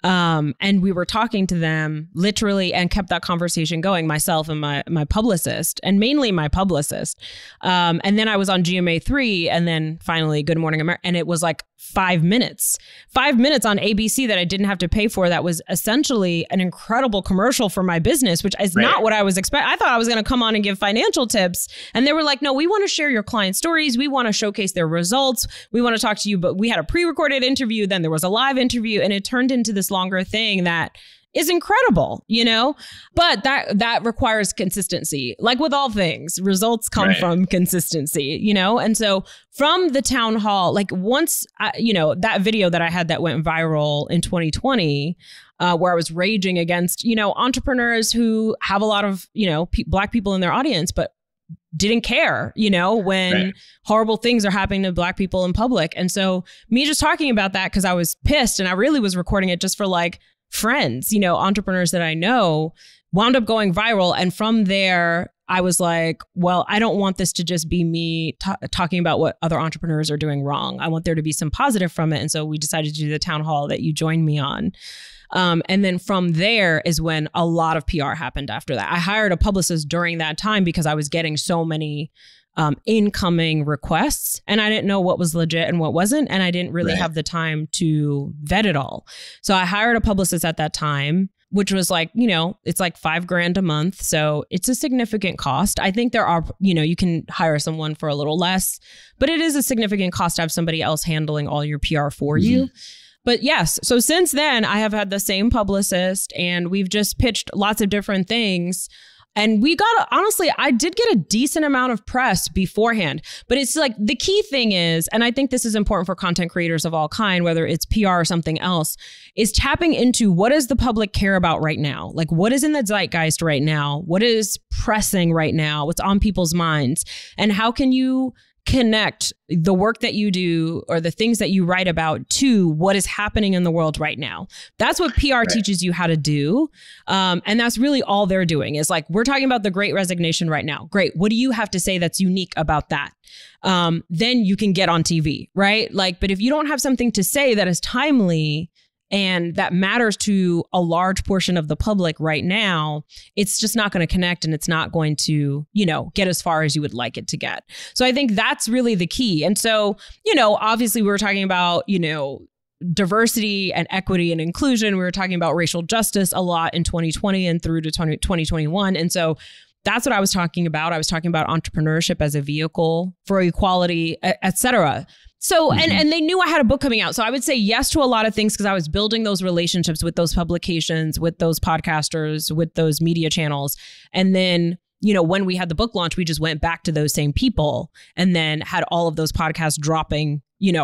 Speaker 1: And we were talking to them literally and kept that conversation going, myself and my publicist, and mainly my publicist. And then I was on GMA3 and then finally Good Morning America. And it was 5 minutes on ABC that I didn't have to pay for. That was essentially an incredible commercial for my business, which is not what I was expecting. I thought I was going to come on and give financial tips. And they were like, no, we want to share your client stories. We want to showcase their results. We want to talk to you. But we had a pre-recorded interview. Then there was a live interview, and it turned into this longer thing that is incredible, you know, but that requires consistency. Like with all things, results come from consistency, you know? And so from the town hall, like once, that video that I had that went viral in 2020, where I was raging against, entrepreneurs who have a lot of, Black people in their audience, but didn't care, when horrible things are happening to Black people in public. And so me just talking about that, because I was pissed, and I really was recording it just for like friends, entrepreneurs that I know, wound up going viral. And from there, I was like, well, I don't want this to just be me talking about what other entrepreneurs are doing wrong. I want there to be some positive from it. And so we decided to do the town hall that you joined me on. And then from there is when a lot of PR happened after that. I hired a publicist during that time because I was getting so many incoming requests, and I didn't know what was legit and what wasn't. And I didn't really have the time to vet it all. So I hired a publicist at that time, which was like, it's like $5,000 a month. So it's a significant cost. I think there are, you can hire someone for a little less, but it is a significant cost to have somebody else handling all your PR for you. But yes, so since then I have had the same publicist, and we've just pitched lots of different things. And we got, honestly, I did get a decent amount of press beforehand, but it's like the key thing is, and I think this is important for content creators of all kind, whether it's PR or something else, is tapping into what does the public care about right now? Like what is in the zeitgeist right now? What is pressing right now? What's on people's minds? And how can you connect the work that you do or the things that you write about to what is happening in the world right now? That's what PR teaches you how to do. And that's really all they're doing is like, we're talking about the Great Resignation right now. Great. What do you have to say that's unique about that? Then you can get on TV, right? Like, but if you don't have something to say that is timely and that matters to a large portion of the public right now, it's just not going to connect, and it's not going to, get as far as you would like it to get. So I think that's really the key. And so, obviously we were talking about, diversity and equity and inclusion. We were talking about racial justice a lot in 2020 and through to 2021. And so that's what I was talking about. I was talking about entrepreneurship as a vehicle for equality, et cetera. So, and they knew I had a book coming out. So I would say yes to a lot of things because I was building those relationships with those publications, with those podcasters, with those media channels. And then, when we had the book launch, we just went back to those same people and then had all of those podcasts dropping,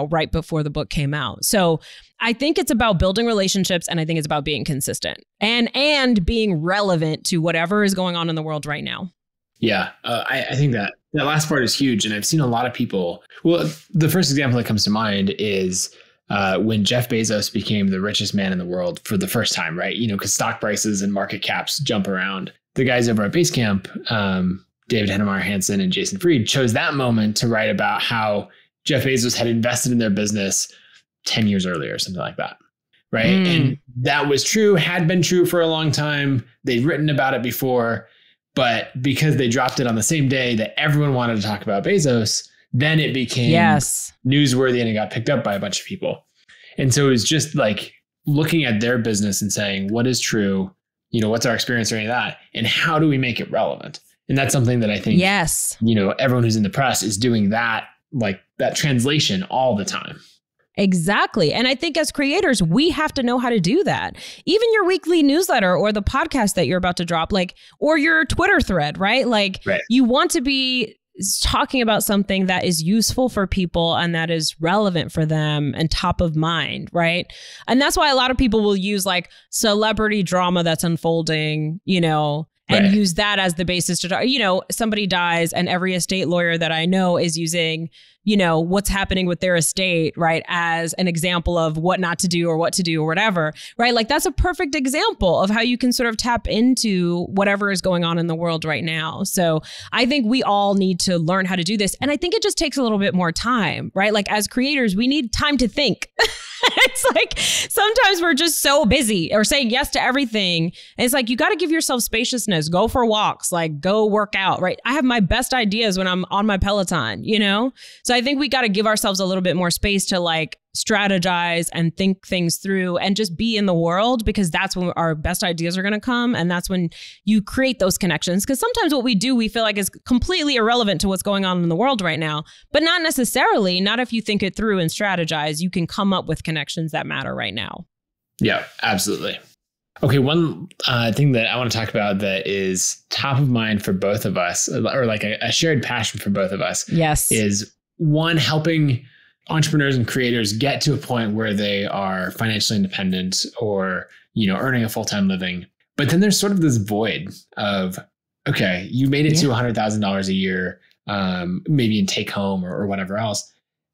Speaker 1: right before the book came out. So I think it's about building relationships, and I think it's about being consistent and being relevant to whatever is going on in the world right now.
Speaker 2: Yeah, I think that last part is huge. And I've seen a lot of people. Well, the first example that comes to mind is when Jeff Bezos became the richest man in the world for the first time, right? Because stock prices and market caps jump around. The guys over at Basecamp, David Hennemeyer Hansen and Jason Fried, chose that moment to write about how Jeff Bezos had invested in their business 10 years earlier, something like that. Right. And that was true, had been true for a long time. They'd written about it before. But because they dropped it on the same day that everyone wanted to talk about Bezos, then it became newsworthy and it got picked up by a bunch of people. And so it was just like looking at their business and saying, what is true? What's our experience or any of that? And how do we make it relevant? And that's something that I think, everyone who's in the press is doing that, like that translation all the time.
Speaker 1: Exactly. And I think as creators, we have to know how to do that. Even your weekly newsletter or the podcast that you're about to drop, or your Twitter thread, right? You want to be talking about something that is useful for people and that is relevant for them and top of mind, right? And that's why a lot of people will use celebrity drama that's unfolding, and use that as the basis to, somebody dies and every estate lawyer that I know is using, what's happening with their estate, right, as an example of what not to do or what to do or whatever, right? That's a perfect example of how you can sort of tap into whatever is going on in the world right now. So I think we all need to learn how to do this. And I think it just takes a little bit more time, right? As creators, we need time to think. It's sometimes we're just so busy or saying yes to everything. And it's you got to give yourself spaciousness, go for walks, go work out, right? I have my best ideas when I'm on my Peloton, So So I think we got to give ourselves a little bit more space to like strategize and think things through and just be in the world, because that's when our best ideas are going to come. And that's when you create those connections. Because sometimes what we do, we feel like is completely irrelevant to what's going on in the world right now, but not necessarily. Not if you think it through and strategize, you can come up with connections that matter right now.
Speaker 2: Yeah, absolutely. Okay, one thing that I want to talk about that is top of mind for both of us, or like a shared passion for both of us,
Speaker 1: yes,
Speaker 2: is one, helping entrepreneurs and creators get to a point where they are financially independent or, you know, earning a full-time living. But then there's sort of this void of, okay, you made it to $100,000 a year, maybe in take home or whatever else.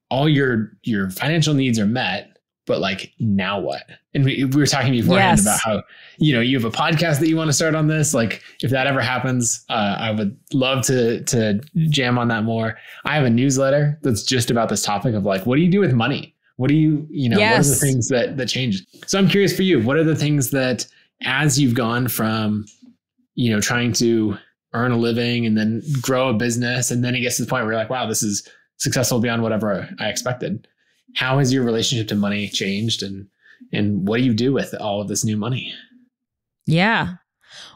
Speaker 2: All your financial needs are met. But like, now what? And we were talking beforehand about how, you know, you have a podcast that you want to start on this. Like, if that ever happens, I would love to jam on that more. I have a newsletter that's just about this topic of like, what do you do with money? What do you know, what are the things that change? So I'm curious for you, what are the things that, as you've gone from, you know, trying to earn a living and then grow a business, and then it gets to the point where you're like, wow, this is successful beyond whatever I expected. How has your relationship to money changed, and what do you do with all of this new money?
Speaker 1: Yeah.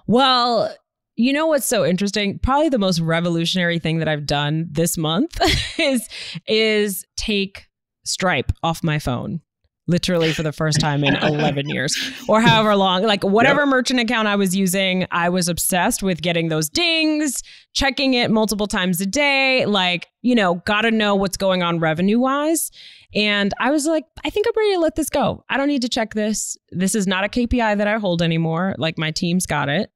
Speaker 1: Well, you know what's so interesting? Probably the most revolutionary thing that I've done this month is take Stripe off my phone. Literally for the first time in 11 years or however long, like whatever merchant account I was using, I was obsessed with getting those dings, checking it multiple times a day, like, you know, got to know what's going on revenue wise. And I was like, I think I'm ready to let this go. I don't need to check this. This is not a KPI that I hold anymore. Like, my team's got it.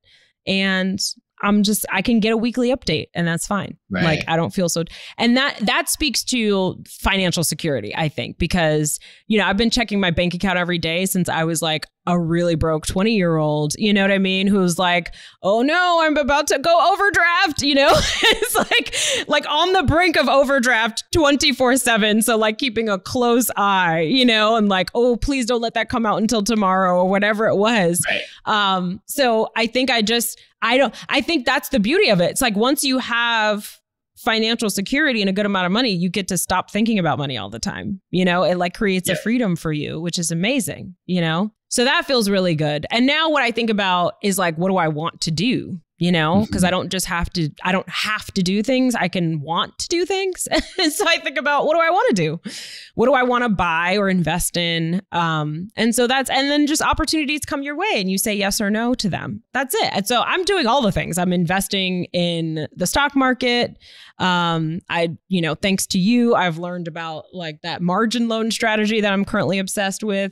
Speaker 1: And I can get a weekly update, and that's fine.
Speaker 2: Right.
Speaker 1: Like, I don't feel so, and that speaks to financial security, I think, because, you know, I've been checking my bank account every day since I was like a really broke 20-year-old, you know what I mean? Who's like, oh no, I'm about to go overdraft, you know? It's like on the brink of overdraft 24/7. So like keeping a close eye, you know, and like, oh, please don't let that come out until tomorrow or whatever it was.
Speaker 2: Right.
Speaker 1: So I think I think that's the beauty of it. It's like, once you have financial security and a good amount of money, you get to stop thinking about money all the time. You know, it like creates a freedom for you, which is amazing, you know? So that feels really good. And now what I think about is like, what do I want to do? You know, because I don't have to do things. I can want to do things. And so I think about, what do I want to do? What do I want to buy or invest in? And then just opportunities come your way and you say yes or no to them. That's it. And so I'm doing all the things. I'm investing in the stock market. Thanks to you, I've learned about like that margin loan strategy that I'm currently obsessed with.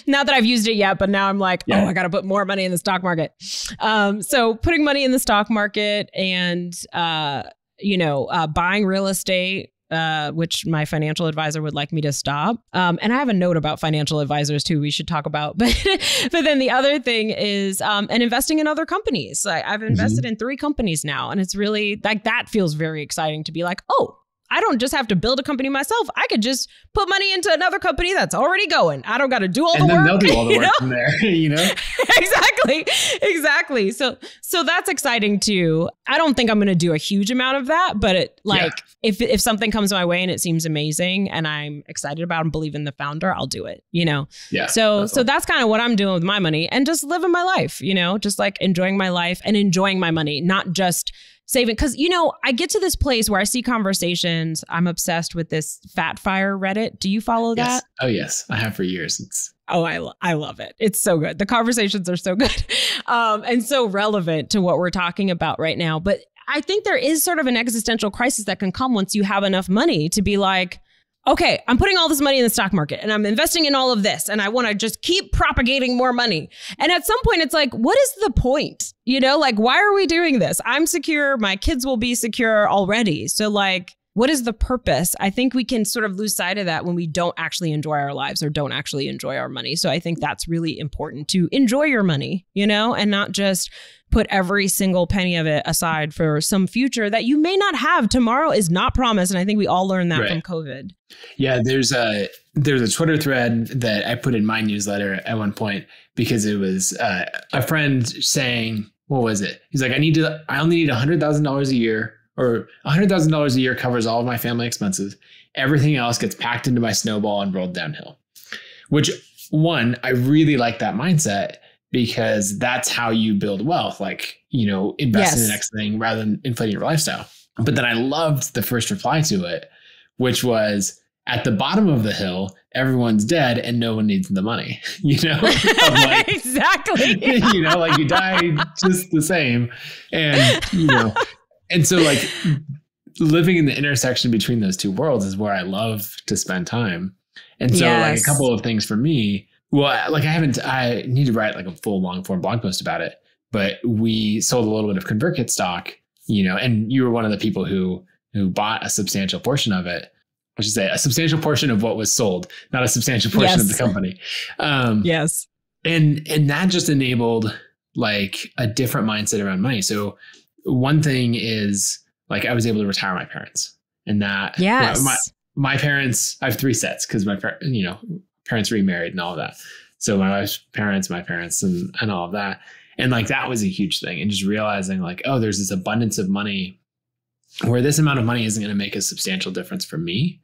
Speaker 1: Not that I've used it yet, but now I'm like, I got to put more money in the stock market. So putting money in the stock market and, buying real estate, which my financial advisor would like me to stop. And I have a note about financial advisors too, we should talk about. But then the other thing is, and investing in other companies. I've invested in 3 companies now, and it's really like, that feels very exciting to be like, oh, I don't just have to build a company myself. I could just put money into another company that's already going. I don't got to do all the work.
Speaker 2: And then they'll do all the work from there, you know?
Speaker 1: Exactly. So that's exciting too. I don't think I'm going to do a huge amount of that, but if something comes my way and it seems amazing and I'm excited about and believe in the founder, I'll do it, you know?
Speaker 2: Yeah.
Speaker 1: So that's kind of what I'm doing with my money, and just living my life, you know, just like enjoying my life and enjoying my money, not just saving. Because, you know, I get to this place where I see conversations. I'm obsessed with this Fat Fire Reddit. Do you follow that?
Speaker 2: Yes. Oh, yes. I have for years.
Speaker 1: I love it. It's so good. The conversations are so good and so relevant to what we're talking about right now. But I think there is sort of an existential crisis that can come once you have enough money to be like, okay, I'm putting all this money in the stock market and I'm investing in all of this, and I want to just keep propagating more money. And at some point it's like, what is the point? You know, like, why are we doing this? I'm secure. My kids will be secure already. So like, what is the purpose? I think we can sort of lose sight of that when we don't actually enjoy our lives or don't actually enjoy our money. So I think that's really important, to enjoy your money, you know, and not just put every single penny of it aside for some future that you may not have. Tomorrow is not promised. And I think we all learned that from COVID.
Speaker 2: Yeah, there's a Twitter thread that I put in my newsletter at one point, because it was a friend saying, what was it? He's like, I only need $100,000 a year, or $100,000 a year covers all of my family expenses. Everything else gets packed into my snowball and rolled downhill. Which, one, I really like that mindset because that's how you build wealth. Like, invest in the next thing rather than inflating your lifestyle. But then I loved the first reply to it, which was, at the bottom of the hill, everyone's dead and no one needs the money. Like,
Speaker 1: exactly.
Speaker 2: Like you die just the same. And, and so like living in the intersection between those two worlds is where I love to spend time. And so like a couple of things for me, well, like I need to write like a full long form blog post about it, but we sold a little bit of ConvertKit stock, and you were one of the people who bought a substantial portion of it. I should say a substantial portion of what was sold, not a substantial portion of the company.
Speaker 1: Yes.
Speaker 2: And that just enabled like a different mindset around money. So one thing is like, I was able to retire my parents, and that my parents, I have 3 sets because my parents remarried and all of that. So my wife's parents, my parents, and all of that. And like, that was a huge thing. And just realizing like, oh, there's this abundance of money where this amount of money isn't going to make a substantial difference for me.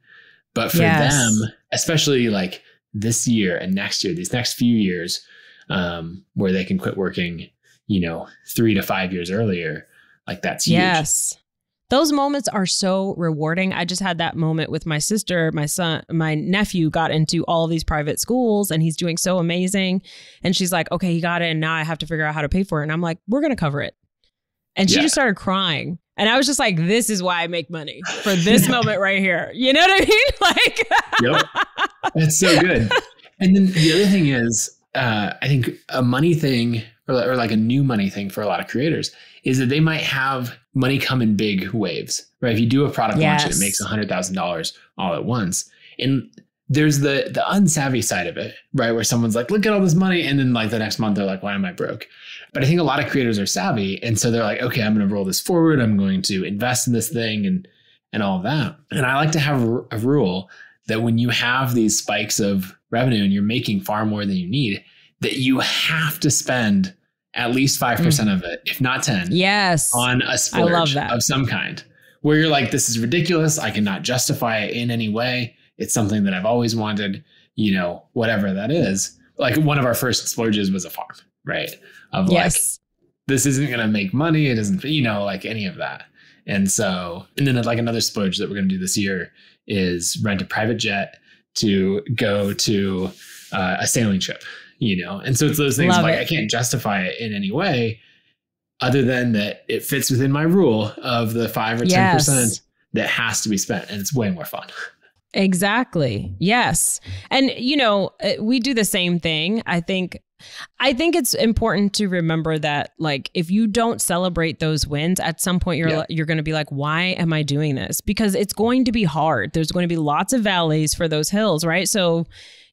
Speaker 2: But for them, especially like this year and next year, these next few years, where they can quit working, 3 to 5 years earlier, like that's huge.
Speaker 1: Yes. Those moments are so rewarding. I just had that moment with my sister, my son, my nephew got into all of these private schools and he's doing so amazing. And she's like, okay, he got it. And now I have to figure out how to pay for it. And I'm like, we're going to cover it. And she just started crying. And I was just like, this is why I make money, for this moment right here. You know what I mean? Like,
Speaker 2: yep. It's so good. And then the other thing is, I think a money thing or like a new money thing for a lot of creators is that they might have money come in big waves, right? If you do a product launch and it makes $100,000 all at once, and there's the unsavvy side of it, right? Where someone's like, look at all this money. And then like the next month they're like, why am I broke? But I think a lot of creators are savvy. And so they're like, okay, I'm going to roll this forward. I'm going to invest in this thing and all of that. And I like to have a rule that when you have these spikes of revenue and you're making far more than you need, that you have to spend at least 5% of it, if not 10, on a splurge of some kind, where you're like, this is ridiculous. I cannot justify it in any way. It's something that I've always wanted, whatever that is. Like one of our first splurges was a farm, right? Of like, this isn't going to make money. It doesn't, like any of that. And so, and then like another splurge that we're going to do this year is rent a private jet to go to a sailing trip, And so it's those things like I can't justify it in any way other than that it fits within my rule of the 5 or 10% that has to be spent. And it's way more fun.
Speaker 1: Exactly. Yes. And, we do the same thing. I think it's important to remember that, like, if you don't celebrate those wins, at some point you're going to be like, why am I doing this? Because it's going to be hard. There's going to be lots of valleys for those hills, right? So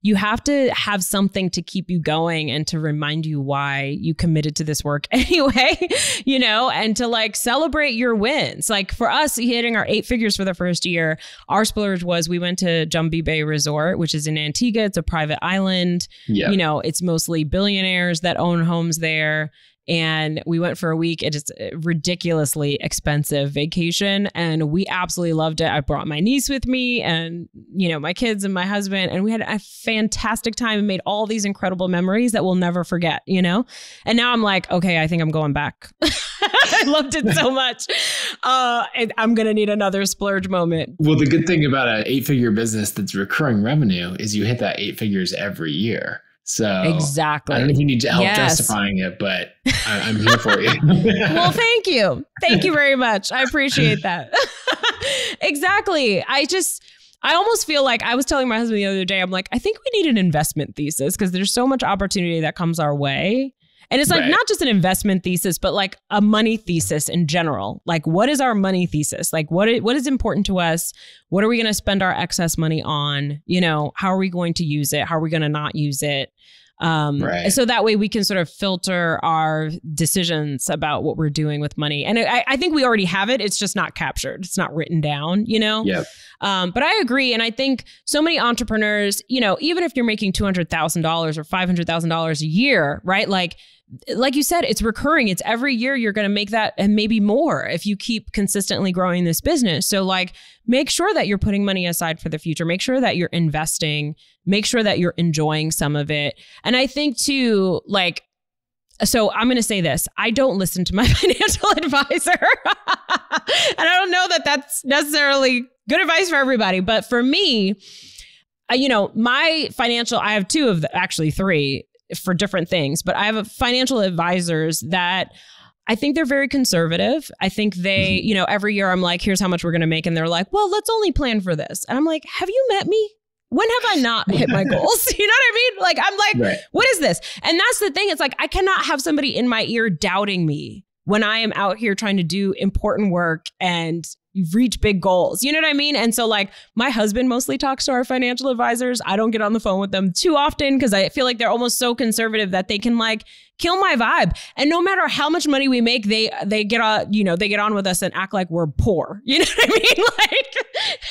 Speaker 1: you have to have something to keep you going and to remind you why you committed to this work anyway, and to like celebrate your wins. Like for us, hitting our 8 figures for the first year, our splurge was we went to Jumbie Bay Resort, which is in Antigua. It's a private island. It's mostly billionaires that own homes there. And we went for a week. It is a ridiculously expensive vacation. And we absolutely loved it. I brought my niece with me and, my kids and my husband. And we had a fantastic time and made all these incredible memories that we'll never forget, And now I'm like, okay, I think I'm going back. I loved it so much. And I'm going to need another splurge moment.
Speaker 2: Well, the good thing about an 8-figure business that's recurring revenue is you hit that 8 figures every year. So
Speaker 1: exactly.
Speaker 2: I don't know if you need to help justifying it, but I'm here for you.
Speaker 1: Well, thank you. Thank you very much. I appreciate that. Exactly. I almost feel like I was telling my husband the other day, I'm like, I think we need an investment thesis because there's so much opportunity that comes our way. And it's like not just an investment thesis, but like a money thesis in general. Like, what is our money thesis? Like, what is important to us? What are we going to spend our excess money on? How are we going to use it? How are we going to not use it? So that way we can sort of filter our decisions about what we're doing with money. And I think we already have it. It's just not captured. It's not written down, Yep. But I agree. And I think so many entrepreneurs, even if you're making $200,000 or $500,000 a year, right? Like like you said, it's recurring. It's every year you're going to make that and maybe more if you keep consistently growing this business. So like, make sure that you're putting money aside for the future. Make sure that you're investing. Make sure that you're enjoying some of it. And I think too, like, so I'm going to say this. I don't listen to my financial advisor. And I don't know that that's necessarily good advice for everybody. But for me, you know, I have actually three for different things, but I have financial advisors that I think they're very conservative. I think they, you know, every year I'm like, here's how much we're going to make. And they're like, well, let's only plan for this. And I'm like, have you met me? When have I not hit my goals? You know what I mean? Like, I'm like, right. What is this? And that's the thing. It's like, I cannot have somebody in my ear doubting me when I am out here trying to do important work and reach big goals. You know what I mean? And so like my husband mostly talks to our financial advisors. I don't get on the phone with them too often because I feel like they're almost so conservative that they can like kill my vibe. And no matter how much money we make, they get on, you know, they get on with us and act like we're poor. You know what I mean? Like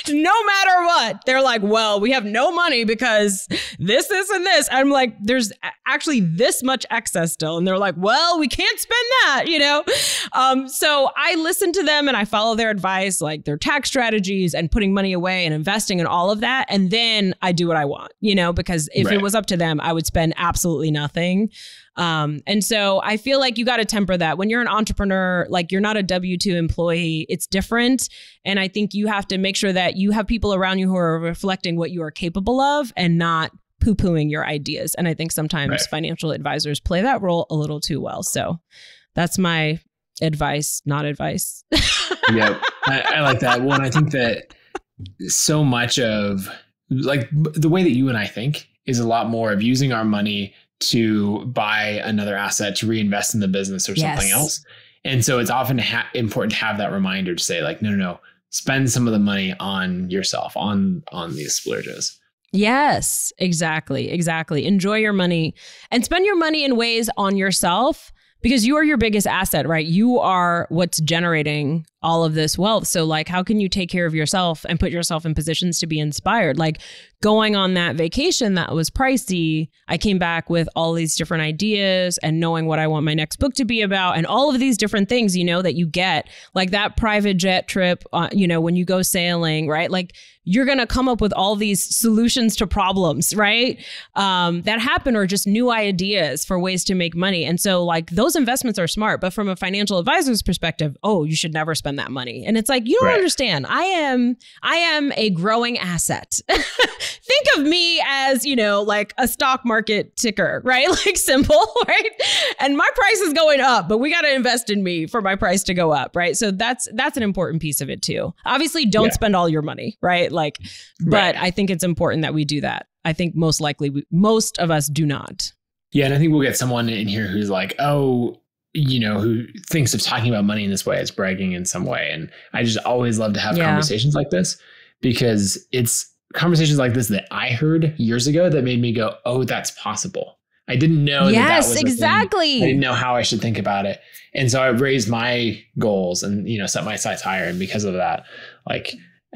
Speaker 1: no matter what, they're like, well, we have no money because this, and this. I'm like, there's actually this much excess still. And they're like, well, we can't spend that, you know? So I listen to them and I follow their advice, like their tax strategies and putting money away and investing and all of that. And then I do what I want, you know, because if it was up to them, I would spend absolutely nothing. And so I feel like you got to temper that. When you're an entrepreneur, like you're not a W-2 employee, it's different. And I think you have to make sure that you have people around you who are reflecting what you are capable of and not poo-pooing your ideas. And I think sometimes financial advisors play that role a little too well. So that's my advice, not advice.
Speaker 2: Yeah, I like that one. I think that so much of like the way that you and I think is a lot more of using our money to buy another asset to reinvest in the business or something else. And so it's often important to have that reminder to say like, no, spend some of the money on yourself, on these splurges.
Speaker 1: Yes, exactly. Enjoy your money and spend your money in ways on yourself because you are your biggest asset, right? You are what's generating all of this wealth. So like, how can you take care of yourself and put yourself in positions to be inspired? Like going on that vacation that was pricey, I came back with all these different ideas and knowing what I want my next book to be about and all of these different things, you know, that you get like that private jet trip, you know, when you go sailing, right? Like you're going to come up with all these solutions to problems, right? That happen or just new ideas for ways to make money. And so like those investments are smart, but from a financial advisor's perspective, oh, you should never spend that money. And it's like, you don't understand. I am a growing asset. Think of me as, you know, like a stock market ticker, right? Like simple, right? And my price is going up, but we got to invest in me for my price to go up, right? So that's an important piece of it too. Obviously, don't spend all your money, right? Like, but I think it's important that we do that. I think most likely most of us do not.
Speaker 2: Yeah. And I think we'll get someone in here who's like, oh, you know, who thinks of talking about money in this way as bragging in some way. And I just always love to have conversations like this because it's conversations like this that I heard years ago that made me go, oh, that's possible. I didn't know that was exactly. I didn't know how I should think about it. And so I raised my goals and, you know, set my sights higher. And because of that, like,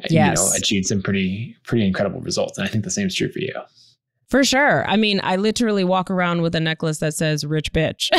Speaker 2: you know, achieved some pretty incredible results. And I think the same is true for you.
Speaker 1: For sure. I mean, I literally walk around with a necklace that says rich bitch.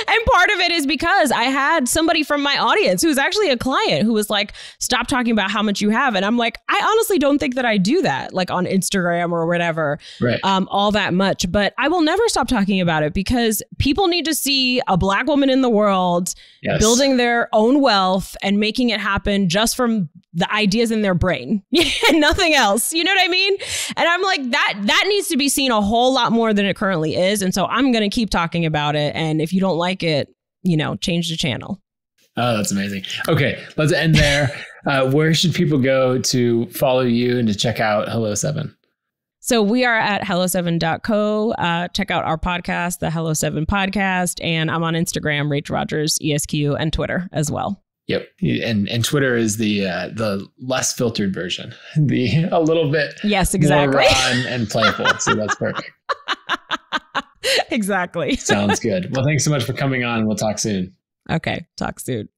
Speaker 1: And part of it is because I had somebody from my audience who's actually a client who was like, stop talking about how much you have. And I'm like, I honestly don't think that I do that like on Instagram or whatever, all that much. But I will never stop talking about it because people need to see a Black woman in the world building their own wealth and making it happen just from the ideas in their brain and nothing else. You know what I mean? And I'm like, that needs to be seen a whole lot more than it currently is. And so I'm going to keep talking about it. And if you don't like it, you know, change the channel.
Speaker 2: Oh, that's amazing. Okay, let's end there. Where should people go to follow you and to check out Hello 7?
Speaker 1: So we are at hello7.co. Check out our podcast, the Hello 7 podcast. And I'm on Instagram, Rachel Rodgers, ESQ, and Twitter as well.
Speaker 2: Yep. And Twitter is the less filtered version, a little bit more raw and playful. So that's perfect.
Speaker 1: Exactly.
Speaker 2: Sounds good. Well, thanks so much for coming on. We'll talk soon.
Speaker 1: Okay. Talk soon.